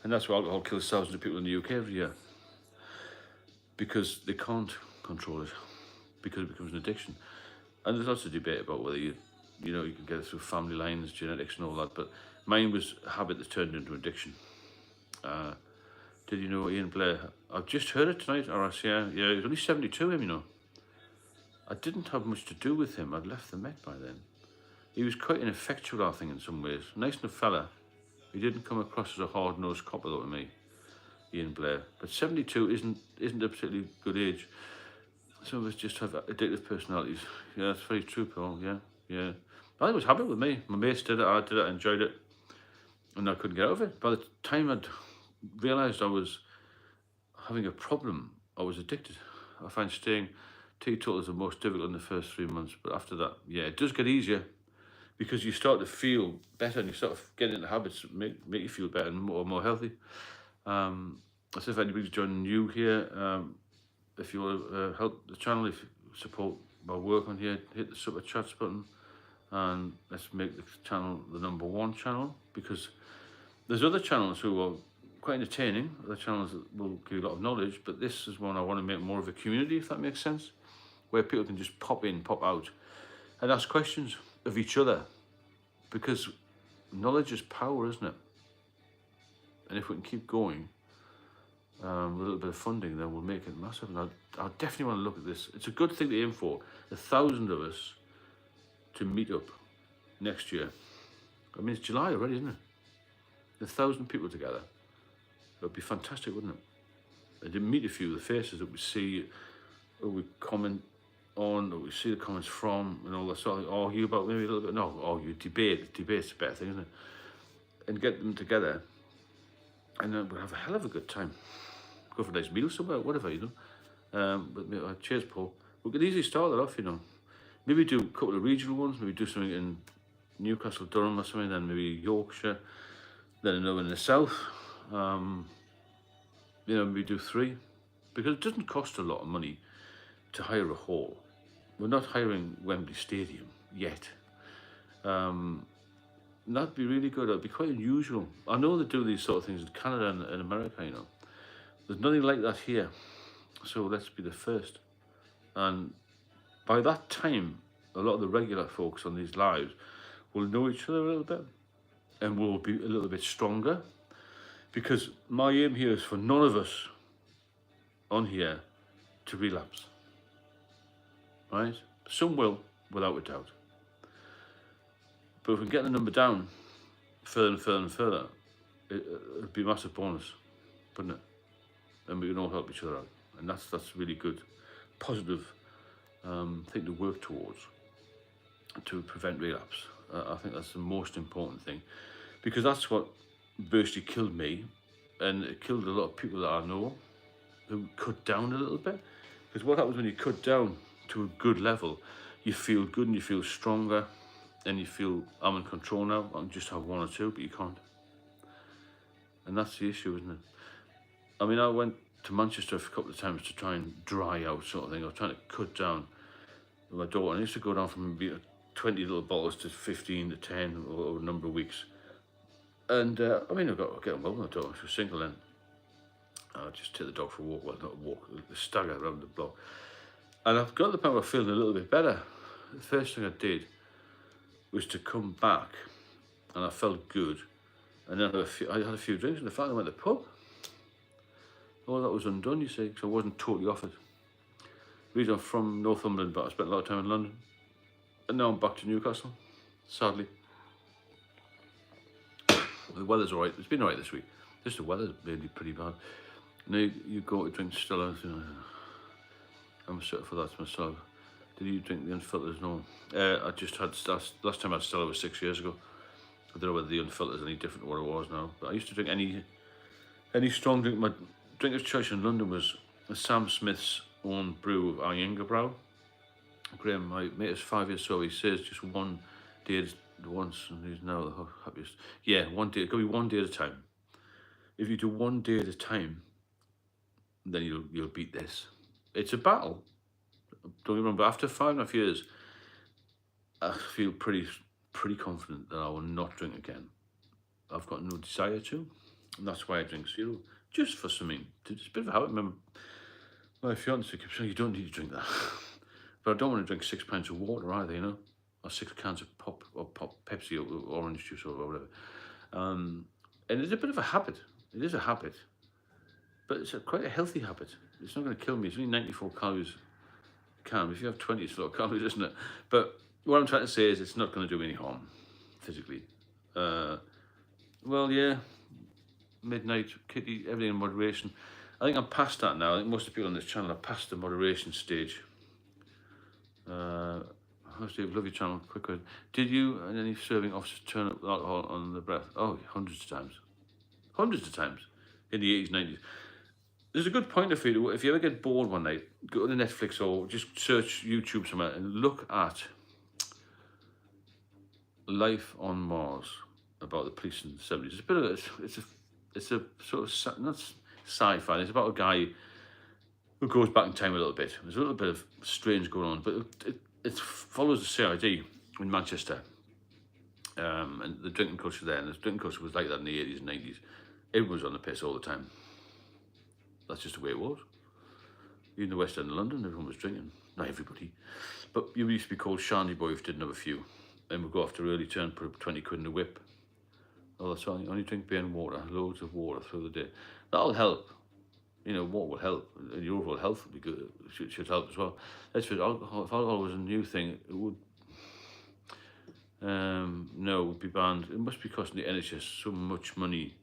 And that's why alcohol kills thousands of people in the UK every year. Because they can't control it, because it becomes an addiction. And there's lots of debate about whether you can get it through family lines, genetics and all that, but mine was a habit that turned into addiction. Did you know Ian Blair? I've just heard it tonight, yeah, he was only 72, him, you know. I didn't have much to do with him. I'd left the Met by then. He was quite ineffectual, I think, in some ways. Nice enough fella. He didn't come across as a hard-nosed copper, though, to me, Ian Blair. But 72 isn't a particularly good age. Some of us just have addictive personalities. Yeah, that's very true, Paul, yeah. But it was a habit with me. My mates did it, I did it, I enjoyed it. And I couldn't get out of it. By the time I'd realised I was having a problem, I was addicted. I find staying teetotal is the most difficult in the first 3 months, but after that, yeah, it does get easier because you start to feel better and you start getting into habits that make you feel better and more healthy. As if anybody's joining new here, if you want to help the channel, if you support my work on here, hit the super chats button and let's make the channel the #1 channel, because there's other channels who are quite entertaining, other channels that will give you a lot of knowledge, but this is one I want to make more of a community, if that makes sense, where people can just pop in, pop out and ask questions of each other, because knowledge is power, isn't it? And if we can keep going with a little bit of funding, then we'll make it massive. And I definitely want to look at this. It's a good thing to aim for. 1,000 of us to meet up next year. I mean, it's July already, isn't it? 1,000 people together. It would be fantastic, wouldn't it? And to meet a few of the faces that we see, or we comment on, or we see the comments from, and all that sort of argue about maybe a little bit. No, argue, debate. Debate's a better thing, isn't it? And get them together, and then we'll have a hell of a good time. Go for a nice meal somewhere, whatever, you know. But cheers, Paul. We could easily start that off, you know. Maybe do a couple of regional ones. Maybe do something in Newcastle, Durham, or something. Then maybe Yorkshire. Then another one in the south. Maybe do 3, because it doesn't cost a lot of money to hire a hall. We're not hiring Wembley Stadium yet. That'd be really good. It'd be quite unusual. I know they do these sort of things in Canada and America, you know. There's nothing like that here. So let's be the first. And by that time, a lot of the regular folks on these lives will know each other a little bit and will be a little bit stronger. Because my aim here is for none of us on here to relapse. Right? Some will, without a doubt. But if we can get the number down further and further and further, it'd be a massive bonus, wouldn't it? And we can all help each other out. And that's really good, positive thing to work towards, to prevent relapse. I think that's the most important thing, because that's what virtually killed me, and it killed a lot of people that I know who cut down a little bit. Because what happens when you cut down to a good level, you feel good and you feel stronger, and you feel, I'm in control now, I can just have 1 or 2, but you can't. And that's the issue, isn't it? I mean, I went to Manchester a couple of times to try and dry out sort of thing. I was trying to cut down with my daughter, and I used to go down from 20 little bottles to 15 to 10 over a number of weeks. And I mean, I got getting well with my daughter. She was single then. I'd just take the dog for a walk, well, not a walk, a stagger around the block. And I've got to the point where I feel a little bit better. The first thing I did was to come back, and I felt good. And then I had a few drinks, and the fact I went to the pub, all that was undone, you see, because I wasn't totally off it. The reason I'm from Northumberland, but I spent a lot of time in London. And now I'm back to Newcastle, sadly. The weather's all right. It's been all right this week. Just the weather's really pretty bad. Now you go to drink Stella. You know, I'm a sucker for that myself. Did you drink the unfiltered? No. I just had, last time I had Stella was 6 years ago. I don't know whether the unfiltered is any different to what it was now. But I used to drink any strong drink. My drink of choice in London was Sam Smith's own brew of Iyengar Brow. Graham, my mate, is 5 years sober. He says just one day at once, and he's now the happiest. Yeah, one day. It could be one day at a time. If you do one day at a time, then you'll beat this. It's a battle. Don't get me wrong, but after 5.5 years, I feel pretty confident that I will not drink again. I've got no desire to, and that's why I drink zero, just for something. It's a bit of a habit. I remember my fiance keeps saying, you don't need to drink that. But I don't want to drink 6 pints of water either, you know, or 6 cans of pop Pepsi or orange juice or whatever. And it's a bit of a habit. It is a habit, but it's quite a healthy habit. It's not going to kill me. It's only 94 calories a can. If you have 20, it's a lot of calories, isn't it? But what I'm trying to say is it's not going to do me any harm physically. Well, yeah, midnight, kitty, everything in moderation. I think I'm past that now. I think most of the people on this channel are past the moderation stage. Steve, love your channel. Quick question. Did you and any serving officers turn up with alcohol on the breath? Oh, hundreds of times. Hundreds of times. In the 80s, 90s. There's a good pointer for you. If you ever get bored one night, go to Netflix or just search YouTube somewhere and look at Life on Mars about the police in the 70s. It's a bit of it's a sort of not sci-fi. It's about a guy who goes back in time a little bit. There's a little bit of strange going on, but it follows the CID in Manchester, and the drinking culture there. And the drinking culture was like that in the 80s and 90s. Everyone was on the piss all the time. That's just the way it was. Even the West End of London, everyone was drinking. Not everybody, but you used to be called Shandy Boy if you didn't have a few. And we'd go after early turn, put up 20 quid in the whip. Oh, that's all. Only drink beer and water, loads of water through the day. That'll help. You know, water will help, and your overall health will be good. Should help as well. Let's face it, alcohol, if alcohol was a new thing, it would. No, it would be banned. It must be costing the NHS so much money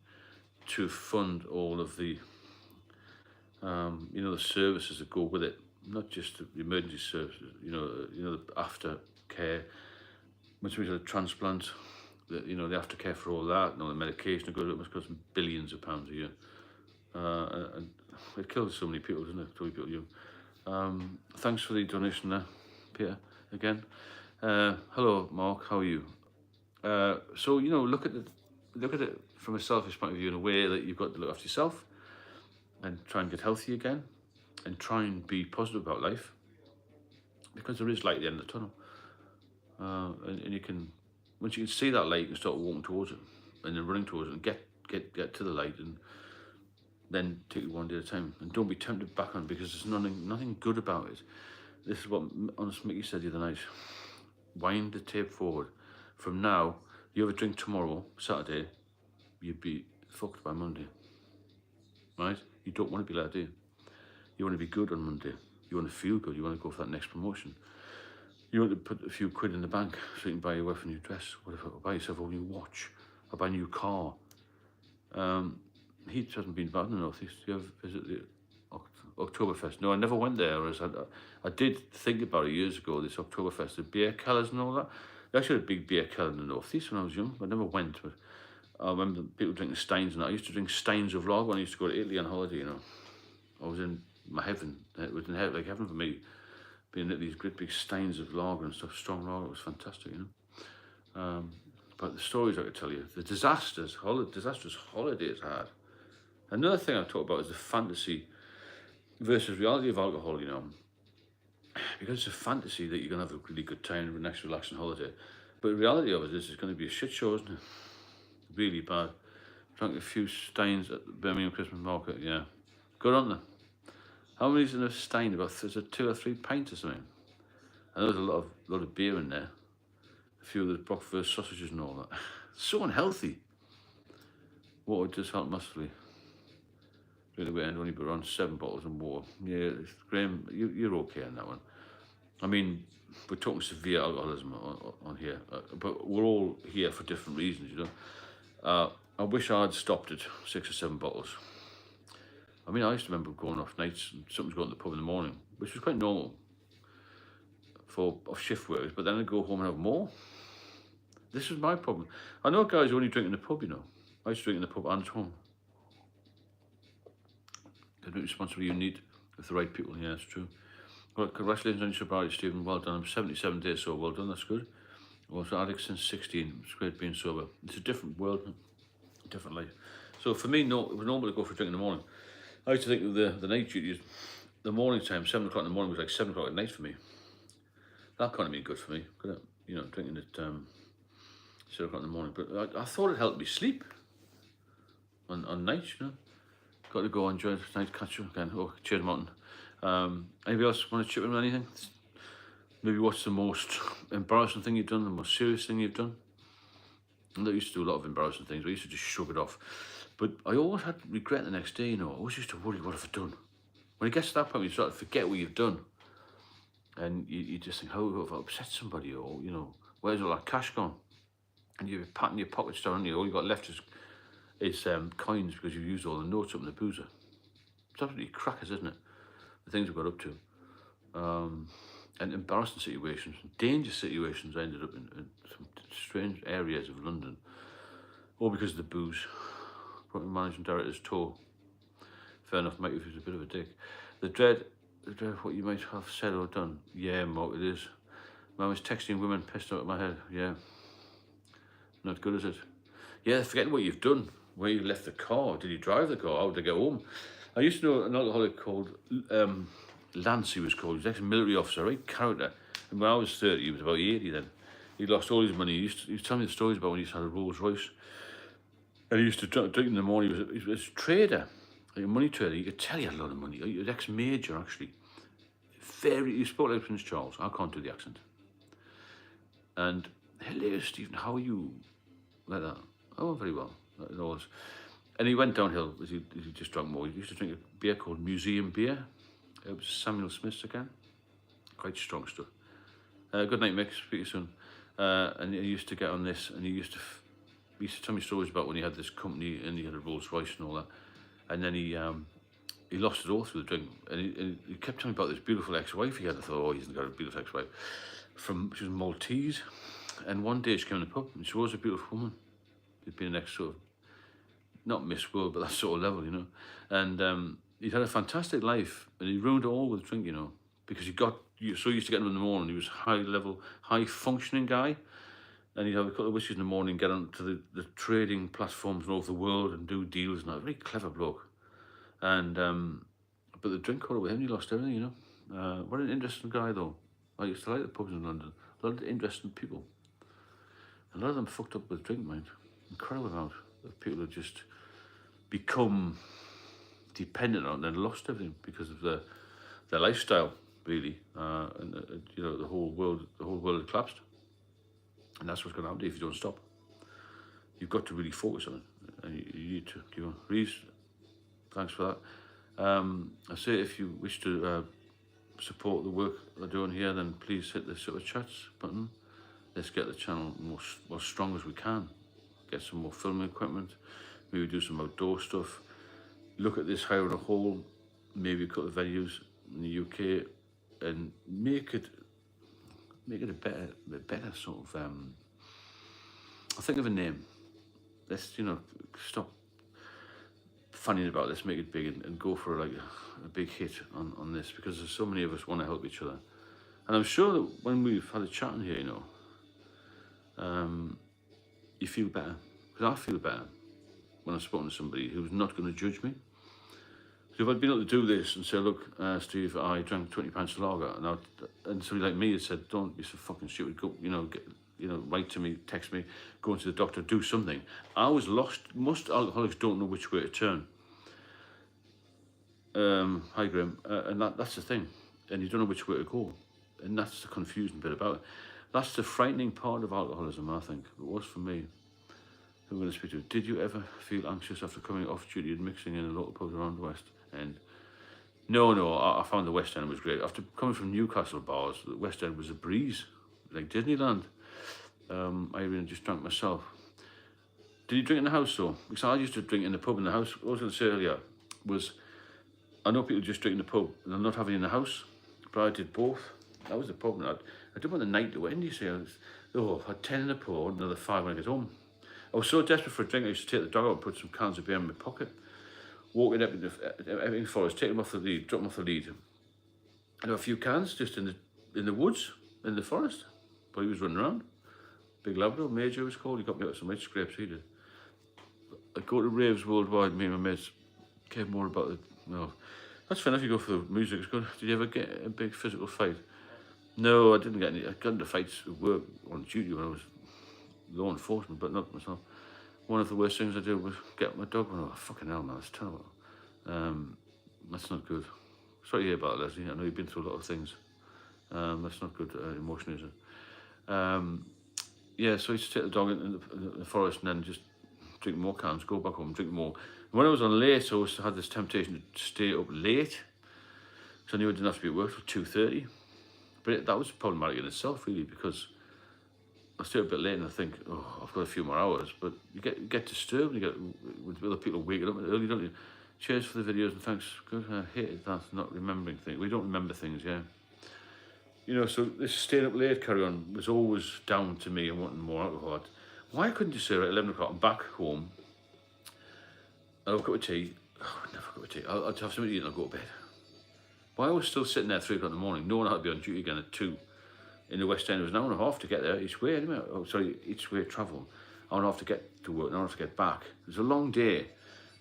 to fund all of the, you know, the services that go with it. Not just the emergency services. You know, the aftercare. When somebody's had a transplant, you know, the aftercare for all that, and all the medication, it must cost them billions of pounds a year. And it kills so many people, doesn't it? So many people you. Thanks for the donation there, Peter, again. Hello, Mark, how are you? So, you know, look at it from a selfish point of view in a way that you've got to look after yourself and try and get healthy again and try and be positive about life, because there is light at the end of the tunnel. And you can, once you can see that light, you can start walking towards it and then running towards it and get to the light, and then take it one day at a time. And don't be tempted back on, because there's nothing good about it. This is what Honest Mickey said the other night. Wind the tape forward. From now, you have a drink tomorrow, Saturday, you'd be fucked by Monday. Right? You don't want to be like that, do you? You want to be good on Monday. You want to feel good. You want to go for that next promotion. You want to put a few quid in the bank so you can buy your wife a new dress, whatever, or buy yourself a new watch, or buy a new car. Heat hasn't been bad in the North East. Do you ever visit the Oktoberfest? No, I never went there. I did think about it years ago, this Oktoberfest, the beer kellers and all that. They actually had a big beer keller in the North East when I was young. I never went, but I remember people drinking Steins and that. I used to drink Steins of lager when I used to go to Italy on holiday, you know. I was in my heaven. It was in heaven, like heaven for me. Being at these great big steins of lager and stuff, strong lager, was fantastic, you know. But the stories I could tell you, the disastrous holidays I had. Another thing I talk about is the fantasy versus reality of alcohol, you know. Because it's a fantasy that you're going to have a really good time, a nice relaxing holiday. But the reality of it is it's going to be a shit show, isn't it? Really bad. Drank a few steins at the Birmingham Christmas market, yeah. Good on them. How many's in a stein? About 2 or 3 pints or something. And there was a lot of beer in there. A few of the Brockfast sausages and all that. So unhealthy. Water does help massively. Really way and only put around 7 bottles of water. Yeah, Graham, you're okay on that one. I mean, we're talking severe alcoholism on here, but we're all here for different reasons, you know. I wish I'd stopped at 6 or 7 bottles. I mean, I used to remember going off nights and something's going to the pub in the morning, which was quite normal for off shift workers, but then I'd go home and have more. This is my problem. I know guys who only drink in the pub, you know. I used to drink in the pub and at home. The responsibility you need with the right people, yeah, it's true. Well, congratulations on your sobriety, Stephen. Well done. I'm 77 days so well done, that's good. I was an addict since 16. It's great being sober. It's a different world, a different life. So for me, no, it was normal to go for a drink in the morning. I used to think of the night duties, the morning time, 7 o'clock in the morning was like 7 o'clock at night for me. That kind of been good for me, could it? You know, drinking at 7 o'clock in the morning. But I thought it helped me sleep on nights, you know. Got to go enjoy the night, catch you again. Oh, cheers, Martin. Anybody else want to chip in with anything? Maybe what's the most embarrassing thing you've done, the most serious thing you've done? I used to do a lot of embarrassing things. I used to just shrug it off. But I always had regret the next day, you know. I always used to worry, what have I done? When it gets to that point, you start to forget what you've done. And you just think, how have I upset somebody? Or, you know, where's all that cash gone? And you're patting your pockets down, and all you got left is coins because you've used all the notes up in the boozer. It's absolutely crackers, isn't it? The things we got up to. And embarrassing situations, dangerous situations. I ended up in some strange areas of London, all because of the booze. Brought my managing director's toe. Fair enough, mate, if he was a bit of a dick. The dread of what you might have said or done. Yeah, Mo, it is. Man was texting women pissed out of my head. Yeah. Not good, is it? Yeah, forgetting what you've done. Where you left the car. Did you drive the car? How did I get home? I used to know an alcoholic called Lance, he was called. He was an ex-military officer, right character. And when I was 30, he was about 80 then. He lost all his money. He used to tell me the stories about when he used to have a Rolls Royce. And he used to drink in the morning. He was a trader, like a money trader. You could tell he had a lot of money. He was ex-major, actually. He spoke like Prince Charles. I can't do the accent. And, hello, Stephen, how are you? Like that. Oh, very well. That was. And he went downhill as he just drank more. He used to drink a beer called Museum Beer. It was Samuel Smith's again. Quite strong stuff. Good night, Mick. Speak to you soon. And he used to get on this, and he used to tell me stories about when he had this company and he had a Rolls Royce and all that. And then he lost it all through the drink. And he kept telling me about this beautiful ex-wife he had. I thought, oh, he's got a beautiful ex-wife. She was Maltese. And one day she came in the pub, and she was a beautiful woman. She'd been an ex sort of, not Miss World, but that sort of level, you know. And he'd had a fantastic life, and he ruined it all with drink, you know, because he got so used to getting him in the morning. He was high-level, high-functioning guy, and he'd have a couple of whiskeys in the morning, get onto the trading platforms all over the world and do deals and that. Very clever bloke. And but the drink caught up with him. He lost everything, you know. What an interesting guy, though. I used to like the pubs in London. A lot of interesting people. A lot of them fucked up with drink, mind. Incredible amount of people who just become dependent on and lost everything because of their lifestyle, really. You know, the whole world had collapsed, and that's what's going to happen if you don't stop. You've got to really focus on it, and you need to keep on. Reese, thanks for that. I say if you wish to support the work I'm doing here, then please hit the super chats button. Let's get the channel more strong as we can. Get some more filming equipment. Maybe do some outdoor stuff. Look at this higher on a whole. Maybe a couple of venues in the UK, and make it a better sort of. I'll think of a name. Let's stop fanning about this. Make it big and go for like a big hit on this, because there's so many of us want to help each other, and I'm sure that when we've had a chat in here, you feel better, because I feel better when I've spoken to somebody who's not going to judge me. So if I'd been able to do this and say, look, Steve, I drank 20 pints of lager, and somebody like me had said, don't be so fucking stupid, go, write to me, text me, go into the doctor, do something. I was lost. Most alcoholics don't know which way to turn. Hi, Graham. And that's the thing. And you don't know which way to go. And that's the confusing bit about it. That's the frightening part of alcoholism, I think. It was for me. Who I'm going to speak to. Did you ever feel anxious after coming off duty and mixing in a local pubs around the West End? No, I found the West End was great. After coming from Newcastle bars, the West End was a breeze, like Disneyland. I really just drank myself. Did you drink in the house though? Because I used to drink in the pub in the house. What I was going to say earlier was, I know people just drink in the pub and they're not having it in the house, but I did both. That was the problem. I didn't want the night to end, you see. I had 10 in the pour, another 5 when I get home. I was so desperate for a drink, I used to take the dog out and put some cans of beer in my pocket, walk it up in the Epping Forest, take them off the lead, drop them off the lead, and have a few cans just in the woods, in the forest. But he was running around. Big Labrador, Major was called. He got me out some right scrapes, he did. I go to raves worldwide, me and my mates care more about it. No, that's fair enough, you go for the music, it's good. Did you ever get a big physical fight? No, I didn't get any. I got into fights at work on duty when I was law enforcement, but not myself. One of the worst things I did was get my dog run over. Fucking hell, man, that's terrible. That's not good. Sorry to hear about it, Leslie. I know you've been through a lot of things. That's not good emotionally, is it? Yeah, so I used to take the dog in the forest and then just drink more cans, go back home, drink more. When I was on late, I always had this temptation to stay up late, because I knew I didn't have to be at work till 2:30. But that was problematic in itself, really, because I stay up a bit late and I think, oh, I've got a few more hours. But you get disturbed, you get with other people waking up early, don't you? Cheers for the videos and thanks. Good, I hated that, not remembering things. We don't remember things, yeah. You know, so this staying up late carry on was always down to me and wanting more alcohol. Why couldn't you say, right, 11 o'clock, I'm back home, I'll have a cup of tea. Oh, I'd never have a cup of tea. I'll have something to eat and I'll go to bed. Why I was still sitting there at 3 o'clock in the morning, knowing I had to be on duty again at 2 in the West End. It was an hour and a half to get there each way, anyway. Oh, sorry, each way travel. Hour and a half to get to work, an hour and a half to get back. It was a long day.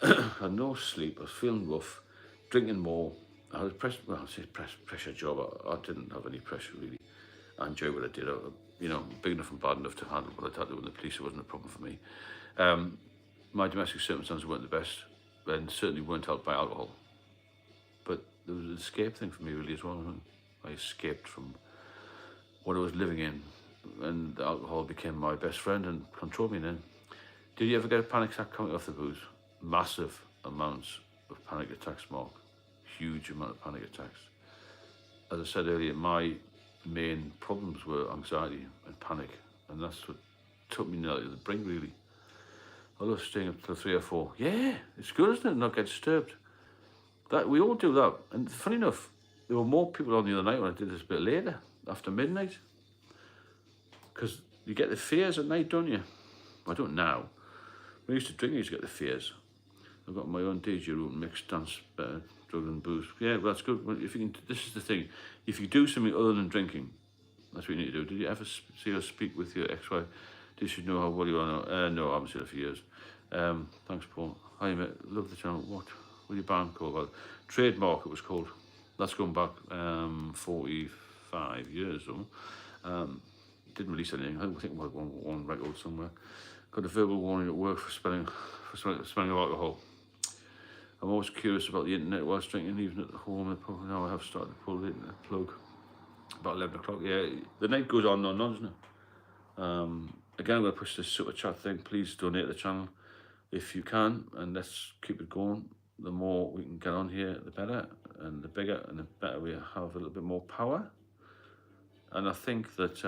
I had no sleep, I was feeling rough, drinking more. I was pressure job. I didn't have any pressure, really. I enjoyed what I did. You know, big enough and bad enough to handle what I had to do in the police. It wasn't a problem for me. My domestic circumstances weren't the best, and certainly weren't helped by alcohol. But there was an escape thing for me, really, as well. I escaped from what I was living in, and alcohol became my best friend and controlled me then. Did you ever get a panic attack coming off the booze? Massive amounts of panic attacks, Mark. Huge amount of panic attacks. As I said earlier, my main problems were anxiety and panic, and that's what took me nearly to the brink, really. I love staying up till 3 or 4. Yeah, it's good, isn't it? Not get disturbed. That we all do that. And funny enough, there were more people on the other night when I did this a bit later, after midnight. Because you get the fears at night, don't you? I don't now. When I used to drink, I used to get the fears. I've got my own DJ room, mixed dance, drug and booze. Yeah, well, that's good. Well, if you can, this is the thing. If you do something other than drinking, that's what you need to do. Did you ever see her speak with your ex-wife? Did she know how well you are? No, I haven't seen her for years. Thanks, Paul. Hi, mate. Love the channel. What your band called? Well, Trademark, it was called. That's going back 45 years, though. Didn't release anything. I think we had one record somewhere. Got a verbal warning at work for smelling of alcohol. I'm always curious about the internet whilst drinking, even at home. Now I have started to pull the internet plug. About 11 o'clock, yeah. The night goes on and on, doesn't it? Again, I'm going to push this super chat thing. Please donate to the channel if you can, and let's keep it going. The more we can get on here, the better, and the bigger and the better we have a little bit more power. And I think that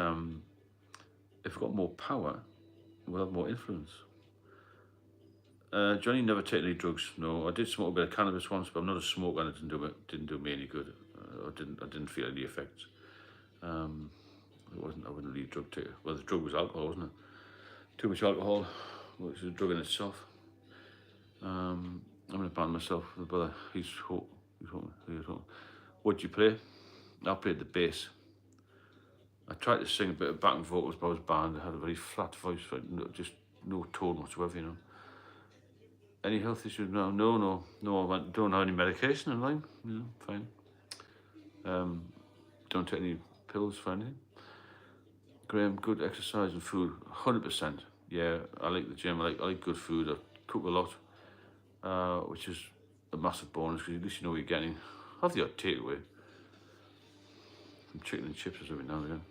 if we've got more power, we'll have more influence. Johnny never taken any drugs. No, I did smoke a bit of cannabis once, but I'm not a smoker, and it didn't do me any good. I didn't feel any effects. I wasn't really a drug taker. Well, the drug was alcohol, wasn't it? Too much alcohol, which is a drug in itself. I'm in a band myself with a brother. He's home. What do you play? I played the bass. I tried to sing a bit of backing vocals, but I was banned. I had a very flat voice, just no tone whatsoever, you know. Any health issues? No. I don't have any medication in line. Yeah, fine. Don't take any pills for anything. Graham, good exercise and food, 100%. Yeah, I like the gym. I like good food. I cook a lot, which is a massive bonus because at least you know what you're getting. Have the odd takeaway. Some chicken and chips every now and again.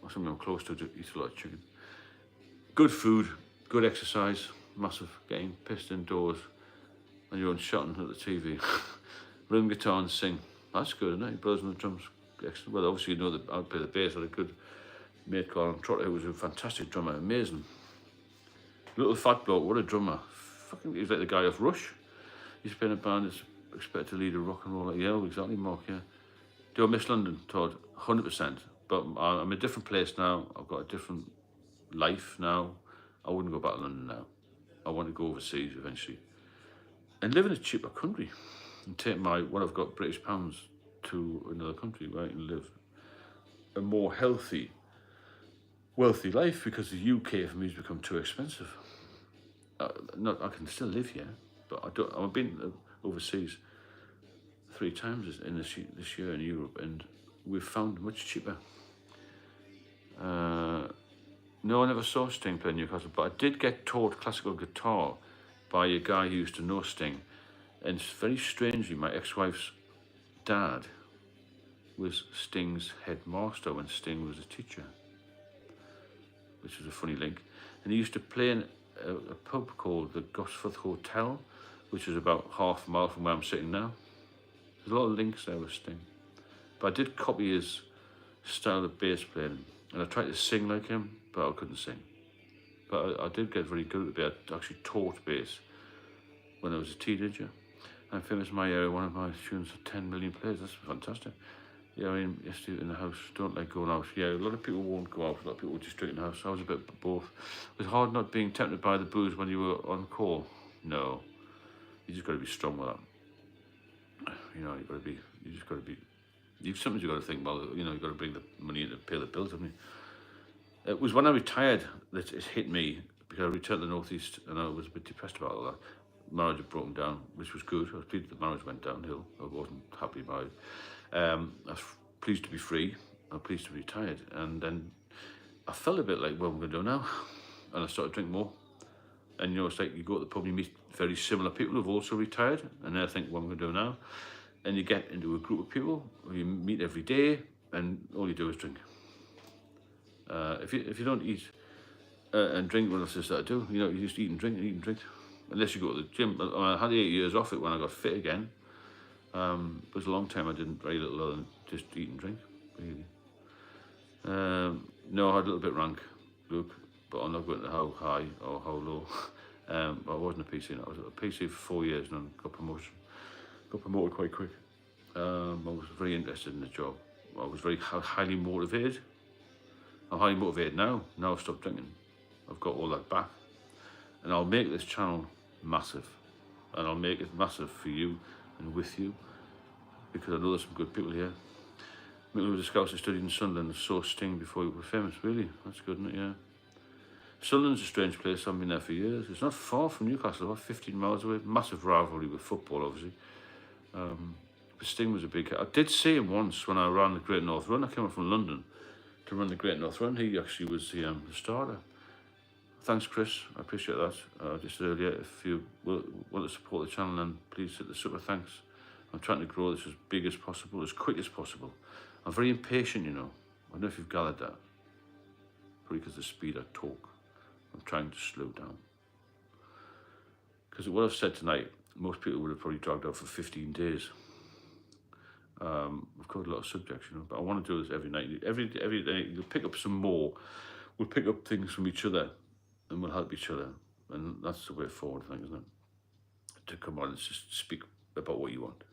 Something I'm close to eat a lot of chicken. Good food, good exercise, massive. Getting pissed indoors and you're on shouting at the TV. Rhythm guitar and sing. That's good, isn't it? Brothers on the drums. Excellent. Well, obviously you know that I play the bass. I had a good mate called Trotter, who was a fantastic drummer, amazing. Little fat bloke, what a drummer. Fucking, he was like the guy off Rush. He's been in a band that's expected to lead a rock and roll. Yeah, exactly, Mark, yeah. Do I miss London, Todd? 100%. But I'm in a different place now. I've got a different life now. I wouldn't go back to London now. I want to go overseas eventually and live in a cheaper country and take what I've got British pounds to another country where I can live a more healthy, wealthy life, because the UK for me has become too expensive. I can still live here, but I've been overseas 3 times in this year in Europe, and we've found much cheaper. No, I never saw Sting play in Newcastle, but I did get taught classical guitar by a guy who used to know Sting, and very strangely, my ex-wife's dad was Sting's headmaster when Sting was a teacher, which was a funny link. And he used to play in a pub called the Gosforth Hotel, which is about half a mile from where I'm sitting now. There's a lot of links there with Sting. But I did copy his style of bass playing, and I tried to sing like him, but I couldn't sing. But I did get very good at the bass. I actually taught bass when I was a teenager. I'm famous in my area. One of my students had 10 million plays. That's fantastic. Yeah, I mean, yesterday in the house, don't like going out. Yeah, a lot of people won't go out. A lot of people just drink in the house. I was a bit of both. It was hard not being tempted by the booze when you were on call. No, you just got to be strong with that. You know, sometimes you got to think, well, you know, you got to bring the money in to pay the bills, haven't you? It was when I retired that it hit me, because I returned to the Northeast and I was a bit depressed about all that. Marriage had broken down, which was good. I was pleased the marriage went downhill. I wasn't happy about it. I was pleased to be free. I was pleased to be retired. And then I felt a bit like, what am I going to do now? And I started drinking more. And, you know, it's like you go to the pub and you meet very similar people who've also retired. And then I think, what am I going to do now? And you get into a group of people who you meet every day, and all you do is drink. If you don't eat and drink, what else is there to do? You know, you just eat and drink. Unless you go to the gym. I had 8 years off it when I got fit again. It was a long time I didn't very little other than just eat and drink, really. No, I had a little bit rank, Luke, but I'm not going to how high or how low. But I wasn't a PC. I was a PC for 4 years and then got promoted quite quick. I was very interested in the job. I was very highly motivated. I'm highly motivated now. Now I've stopped drinking. I've got all that back. And I'll make this channel massive. And I'll make it massive for you and with you, because I know there's some good people here. Mick was a scout who studied in Sunderland and saw Sting before he was famous. Really? That's good, isn't it? Yeah. Sunderland's a strange place. I've been there for years. It's not far from Newcastle, about 15 miles away. Massive rivalry with football, obviously. But Sting was a big... I did see him once when I ran the Great North Run. I came up from London to run the Great North Run. He actually was the starter. Thanks, Chris. I appreciate that. Just earlier, if you want to support the channel, then please hit the super thanks. I'm trying to grow this as big as possible, as quick as possible. I'm very impatient, you know. I don't know if you've gathered that. Probably because of the speed I talk. I'm trying to slow down. Because what I've said tonight, most people would have probably dragged out for 15 days. We've covered a lot of subjects, you know, but I want to do this every night. Every day, you'll pick up some more. We'll pick up things from each other, and we'll help each other. And that's the way forward, I think, isn't it? To come on and just speak about what you want.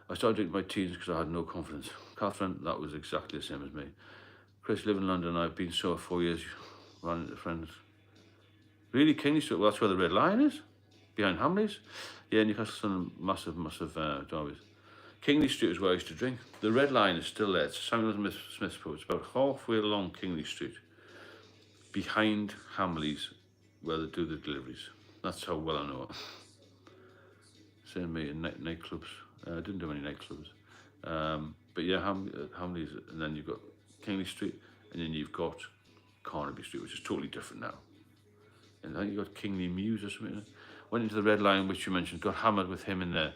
I started drinking my teens because I had no confidence. Catherine, that was exactly the same as me. Chris, live in London. I've been so for 4 years, ran into friends. Really, Kingsley Street? Well, that's where the Red Lion is, behind Hamleys. Yeah, Newcastle Sun, massive derbies. Kingsley Street is where I used to drink. The Red Lion is still there. It's Samuel Smith's pub. It's about halfway along Kingsley Street, behind Hamleys, where they do the deliveries. That's how well I know it. Same me in nightclubs. I didn't do any nightclubs. But yeah, Hamleys, and then you've got Kingsley Street, and then you've got Carnaby Street, which is totally different now. And I think you've got Kingsley Mews or something. Went into the Red Lion, which you mentioned, got hammered with him in there.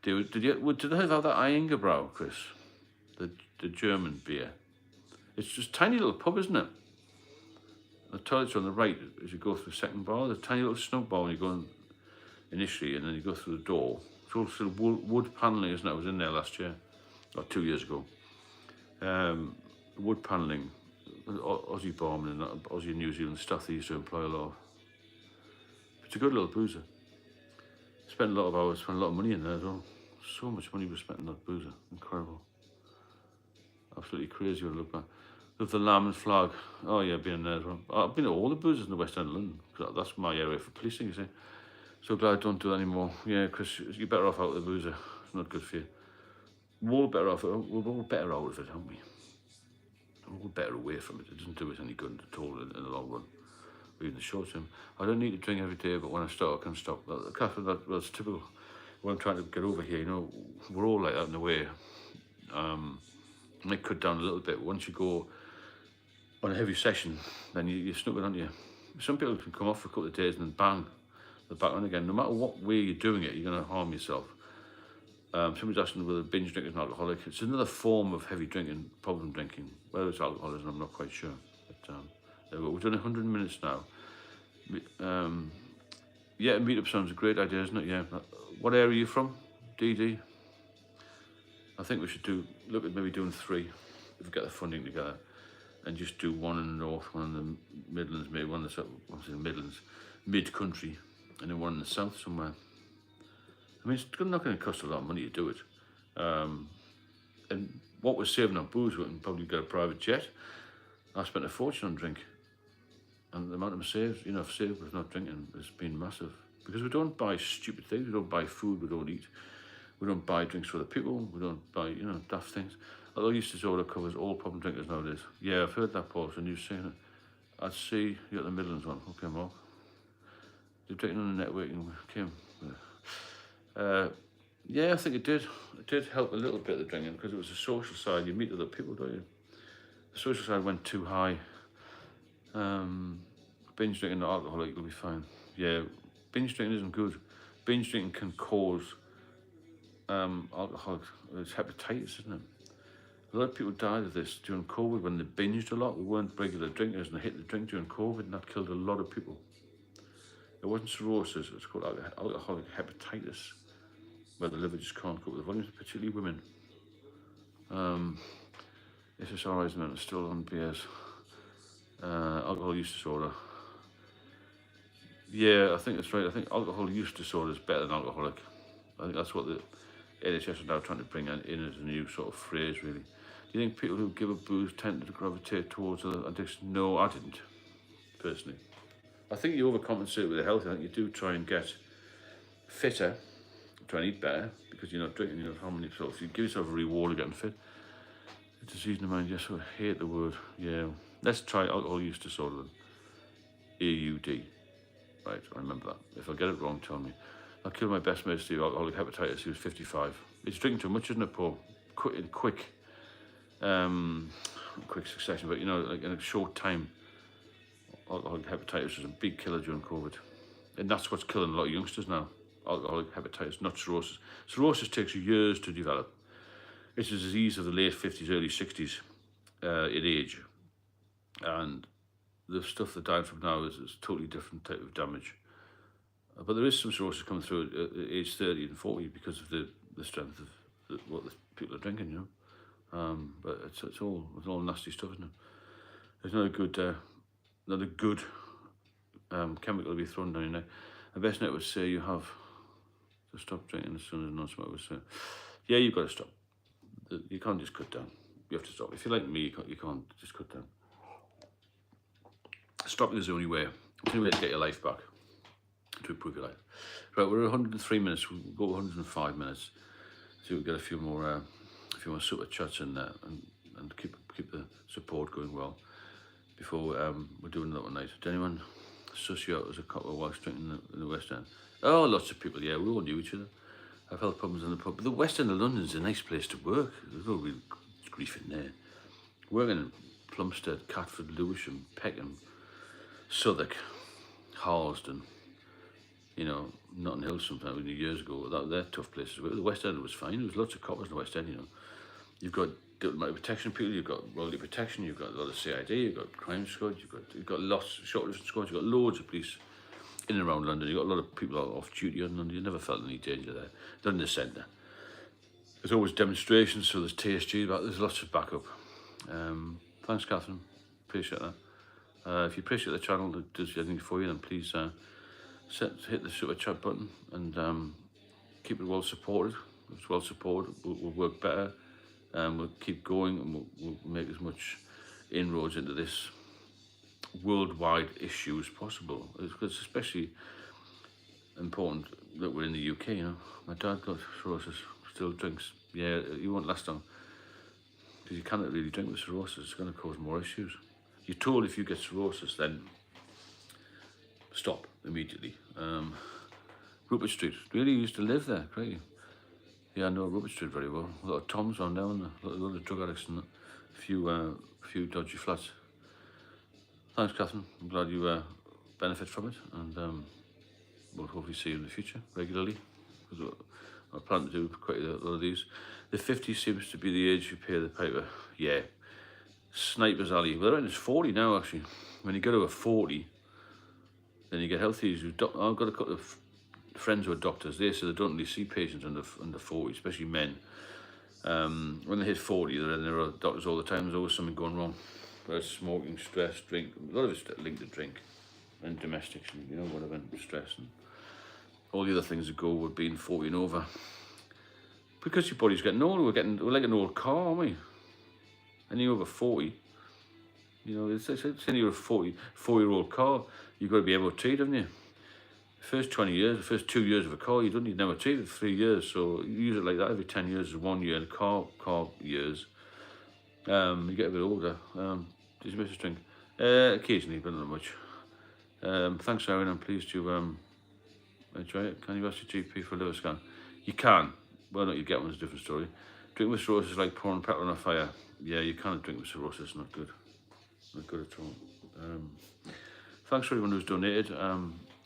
Did they have that Eingebrau, Chris? The German beer. It's just a tiny little pub, isn't it? The toilets are on the right as you go through the second bar. There's a tiny little snug bar when you go in initially, and then you go through the door. It's all sort of wood panelling, isn't it? I was in there last year, or 2 years ago. Wood panelling, Aussie barman and Aussie and New Zealand stuff they used to employ a lot of. It's a good little boozer. Spent a lot of hours, spent a lot of money in there as well. So much money was spent on that boozer. Incredible. Absolutely crazy when I look back. Love the Lamb and Flag. Oh yeah, been there as well. I've been to all the boozers in the West End of London. 'Cause that's my area for policing, you see. So glad I don't do that anymore. Yeah, Chris, you're better off out of the boozer. It's not good for you. We're all better off. We're all better out of it, aren't we? We're all better away from it. It doesn't do us any good at all in the long run, or even the short term. I don't need to drink every day, but when I start, I can stop. Catherine, that's typical. What I'm trying to get over here, you know, we're all like that in a way. Might cut down a little bit. Once you go on a heavy session, then you're snookered, aren't you? Some people can come off for a couple of days and then bang, they're back on again. No matter what way you're doing it, you're going to harm yourself. Somebody's asking whether binge drinking is an alcoholic. It's another form of heavy drinking, problem drinking. Whether it's alcoholism, I'm not quite sure. But we've done 100 minutes now. Yeah, a meetup sounds a great idea, isn't it? Yeah. What area are you from, DD? I think we should look at maybe doing 3 if we get the funding together, and just do one in the north, one in the Midlands, maybe one in the Midlands, mid-country, and then one in the south somewhere. I mean, it's not going to cost a lot of money to do it. And what we're saving on booze, we can probably get a private jet. I spent a fortune on drink, and the amount I've saved with not drinking has been massive. Because we don't buy stupid things, we don't buy food, we don't eat. We don't buy drinks for other people. We don't buy, daft things. Although use disorder covers all problem drinkers nowadays. Yeah, I've heard that, Paul, and you've seen it. I'd see you at the Midlands one. Okay, Mark. You're drinking on the networking, Kim. Yeah, I think it did. It did help a little bit, the drinking, because it was a social side. You meet other people, don't you? The social side went too high. Binge drinking, not alcoholic, you'll be fine. Yeah, binge drinking isn't good. Binge drinking can cause alcohol. It's hepatitis, isn't it? A lot of people died of this during COVID when they binged a lot. We weren't regular drinkers and they hit the drink during COVID, and that killed a lot of people. It wasn't cirrhosis, it's called alcoholic hepatitis, where the liver just can't cope with the volumes, particularly women. SSRIs and still on BS. Alcohol use disorder. Yeah, I think that's right. I think alcohol use disorder is better than alcoholic. I think that's what the NHS are now trying to bring in as a new sort of phrase, really. Do you think people who give up booze tend to gravitate towards addiction? No, I didn't, personally. I think you overcompensate with the health. I think you do try and get fitter, try and eat better, because you're not drinking, you're not harming yourself. You give yourself a reward of getting fit. A disease in the mind, yes, I hate the word. Yeah, let's try alcohol use disorder then. AUD. Right, I remember that. If I get it wrong, tell me. I killed my best mate, Steve, alcoholic hepatitis. He was 55. It's drinking too much, isn't it, Paul? Quick succession, but like in a short time. Alcoholic hepatitis was a big killer during COVID. And that's what's killing a lot of youngsters now. Alcoholic hepatitis, not cirrhosis. Cirrhosis takes years to develop. It's a disease of the late 50s, early 60s in age. And the stuff they're dying from now is a totally different type of damage. But there is some cirrhosis coming through at age 30 and 40 because of the strength of what the people are drinking, But it's all nasty stuff, isn't it? There's not a good chemical to be thrown down your neck. The best net would say you have to stop drinking as soon as non-smoker would say. Yeah, you've got to stop. You can't just cut down. You have to stop. If you're like me, you can't just cut down. Stopping is the only way. It's the only way to get your life back, to improve your life. Right, we're at 103 minutes. We'll go 105 minutes. So we'll get a few more super chats in there and keep the support going well before we're doing that one night. Did anyone suss you out as a couple of whilst drinking in the West End? Oh, lots of people, yeah, we all knew each other. I've had problems in the pub. But the West End of London is a nice place to work. There's no real grief in there. Working in Plumstead, Catford, Lewisham, Peckham, Southwark, Harlesden, Notting Hill sometimes years ago. They're tough places. But the West End was fine. There was lots of coppers in the West End, You've got diplomatic protection people, you've got royalty protection, you've got a lot of CID, you've got crime squad, you've got lots of short distance squads, you've got loads of police in and around London. You've got a lot of people off duty in London. You never felt any danger there. They're in the centre. There's always demonstrations, so there's TSG, but there's lots of backup. Thanks, Catherine. Appreciate that. If you appreciate the channel that does anything for you, then please hit the super chat button and keep it well supported. If it's well supported, we'll work better. We'll keep going, and we'll make as much inroads into this worldwide issue as possible. It's especially important that we're in the UK, you know. My dad got cirrhosis, still drinks. Yeah, he won't last long, because you cannot really drink with cirrhosis. It's going to cause more issues. You're told if you get cirrhosis, then stop immediately. Rupert Street, really used to live there, crazy. Yeah, I know Rupert Street very well. A lot of Toms on there, and a lot of drug addicts, and a few dodgy flats. Thanks, Catherine. I'm glad you benefit from it, and we'll hopefully see you in the future regularly, because I plan to do quite a lot of these. The 50 seems to be the age you pay the piper. Yeah. Sniper's Alley. Well, they're in his 40 now, actually. When you get over 40, then you get health issues. I've got a couple of friends who are doctors. They say they don't really see patients under 40, especially men. When they hit 40, they're in their doctors all the time. There's always something going wrong. Whether it's smoking, stress, drink. A lot of it's linked to drink and domestics, and, you know, whatever, stress and all the other things that go with being 40 and over. Because your body's getting older, we're like an old car, aren't we? And you're over 40, you know, it's only a 4-year-old car. You've got to be MOT, haven't you? The first 20 years, the first 2 years of a car, you don't need an MOT for 3 years. So you use it like that. Every 10 years is 1 year. And car years, you get a bit older. Did you miss a drink? Occasionally, but not much. Thanks, Aaron. I'm pleased you enjoy it. Can you ask your GP for a liver scan? You can. Whether or not you get one is a different story. Drinking with cirrhosis is like pouring petrol on a fire. Yeah, you can't drink with cirrhosis. Not good. Not good at all. Thanks for everyone who's donated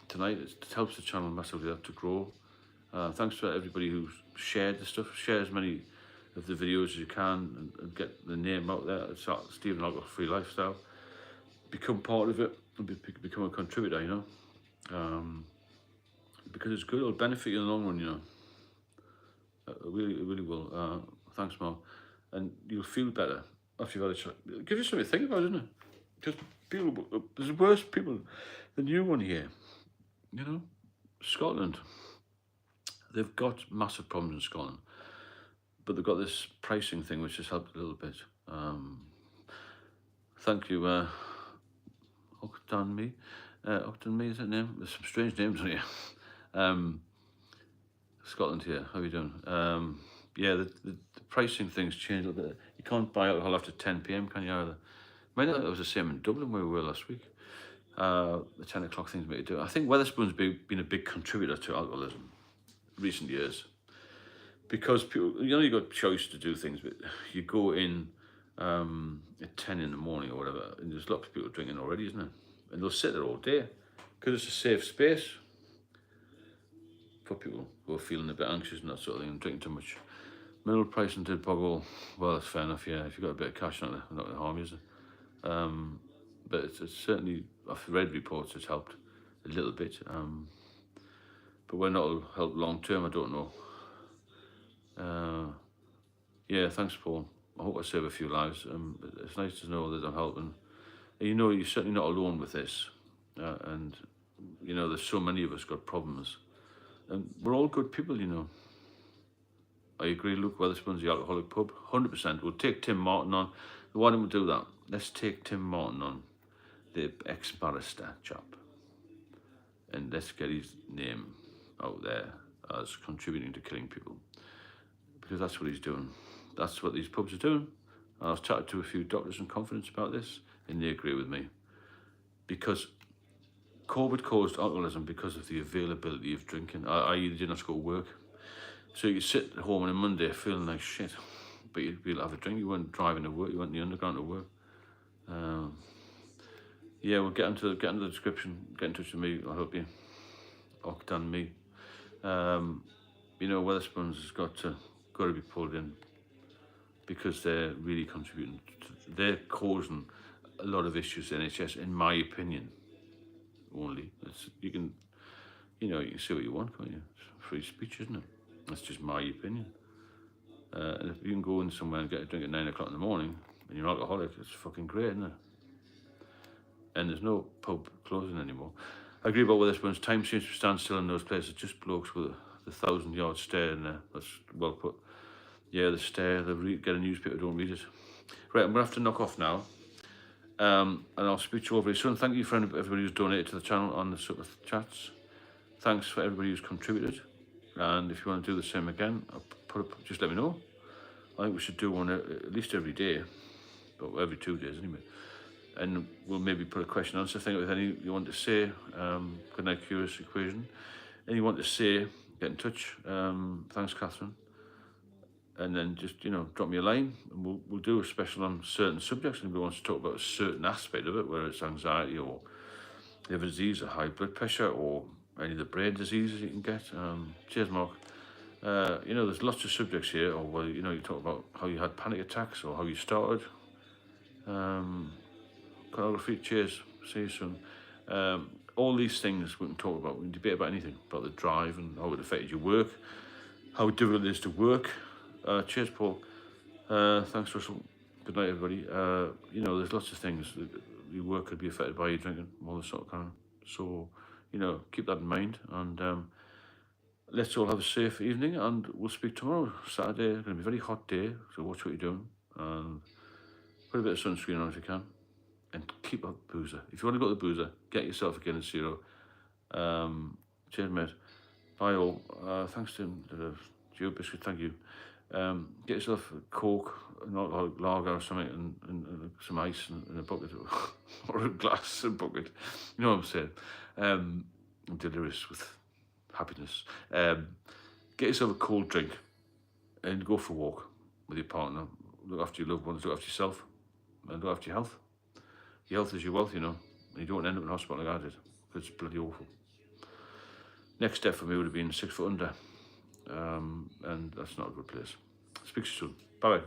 tonight. It helps the channel massively to grow. Thanks to everybody who's shared the stuff. Share as many of the videos as you can, and get the name out there. It's Stephen Alcohol Free Lifestyle. Become part of it and become a contributor, you know. Because it's good. It'll benefit you in the long run, you know. It really will. Thanks, Mark. And you'll feel better after you've had a shot. It'll give you something to think about, isn't it? Because there's worse people than you on here. You know, Scotland, they've got massive problems in Scotland, but they've got this pricing thing which has helped a little bit. Thank you, Octan Me. Is that name? There's some strange names on here. Scotland here, how are you doing? Yeah, the pricing thing's changed a little bit. You can't buy alcohol after 10 p.m, can you either? Might not, it was the same in Dublin where we were last week. The 10 o'clock things make you do. I think Wetherspoon's been a big contributor to alcoholism in recent years. Because people, you know, you've got choice to do things, but you go in at 10 in the morning or whatever, and there's lots of people drinking already, isn't there? And they'll sit there all day, because it's a safe space for people who are feeling a bit anxious and that sort of thing, and drinking too much. Middle price and did boggle. Well, that's fair enough, yeah. If you've got a bit of cash, not going to harm you, is it? But it's certainly, I've read reports, it's helped a little bit. But whether that'll help long term, I don't know. Yeah, thanks, Paul. I hope I save a few lives. It's nice to know that I'm helping. And you know, you're certainly not alone with this. And, you know, there's so many of us got problems. And we're all good people, you know. I agree, Luke Wetherspoon's the alcoholic pub. 100%. We'll take Tim Martin on. Why don't we do that? Let's take Tim Martin on, the ex-barrister chap. And let's get his name out there as contributing to killing people. Because that's what he's doing. That's what these pubs are doing. And I've chatted to a few doctors in confidence about this, and they agree with me. Because COVID caused alcoholism because of the availability of drinking. I didn't have to go to work. So you could sit at home on a Monday feeling like shit, but you'd be able to have a drink. You weren't driving to work, you went in the underground to work. Yeah, we'll get into the description, get in touch with me, I'll help you. Octan Me. You know, Wetherspoons has got to be pulled in, because they're really contributing. They're causing a lot of issues in NHS, in my opinion. Only you can say what you want, can't you? It's free speech, isn't it? That's just my opinion. And if you can go in somewhere and get a drink at 9 o'clock in the morning and you're an alcoholic, it's fucking great, isn't it? And there's no pub closing anymore. I agree about Wetherspoons. Time seems to stand still in those places. Just blokes with the 1,000-yard stare in there. That's well put. Yeah, the stare, get a newspaper, don't read it. Right, I'm going to have to knock off now. And I'll speak to you all very soon. Thank you for everybody who's donated to the channel on the super chats. Thanks for everybody who's contributed. And if you want to do the same again, just let me know. I think we should do one at least every day, or every 2 days anyway. And we'll maybe put a question answer thing with any you want to say. Good night, Curious Equation. Any you want to say, get in touch. Thanks, Catherine. And then just, drop me a line, and we'll do a special on certain subjects. Anybody wants to talk about a certain aspect of it, whether it's anxiety or liver disease or high blood pressure or any of the brain diseases you can get. Cheers, Mark. There's lots of subjects here, or whether, you talk about how you had panic attacks or how you started. Choreography, cheers. See you soon. All these things we can talk about. We can debate about anything, about the drive and how it affected your work, how difficult it is to work. Cheers, Paul. Thanks, Russell. Good night, everybody. There's lots of things. Your work could be affected by you drinking, all this sort of kind of. So, keep that in mind. And let's all have a safe evening. And we'll speak tomorrow, Saturday. It's going to be a very hot day. So watch what you're doing. And put a bit of sunscreen on if you can. And keep up boozer. If you want to go to the boozer, get yourself a Guinness Zero. Cheers, mate. Bye all. Thanks to Geo Biscuit. Thank you. Get yourself a Coke, not like lager or something, and some ice in a bucket, or a glass and bucket. You know what I'm saying? I'm delirious with happiness. Get yourself a cold drink and go for a walk with your partner. Look after your loved ones, look after yourself, and look after your health. Your health is your wealth, and you don't end up in hospital like I did, because it's bloody awful. Next step for me would have been 6 foot under. And that's not a good place. Speak to you soon. Bye-bye.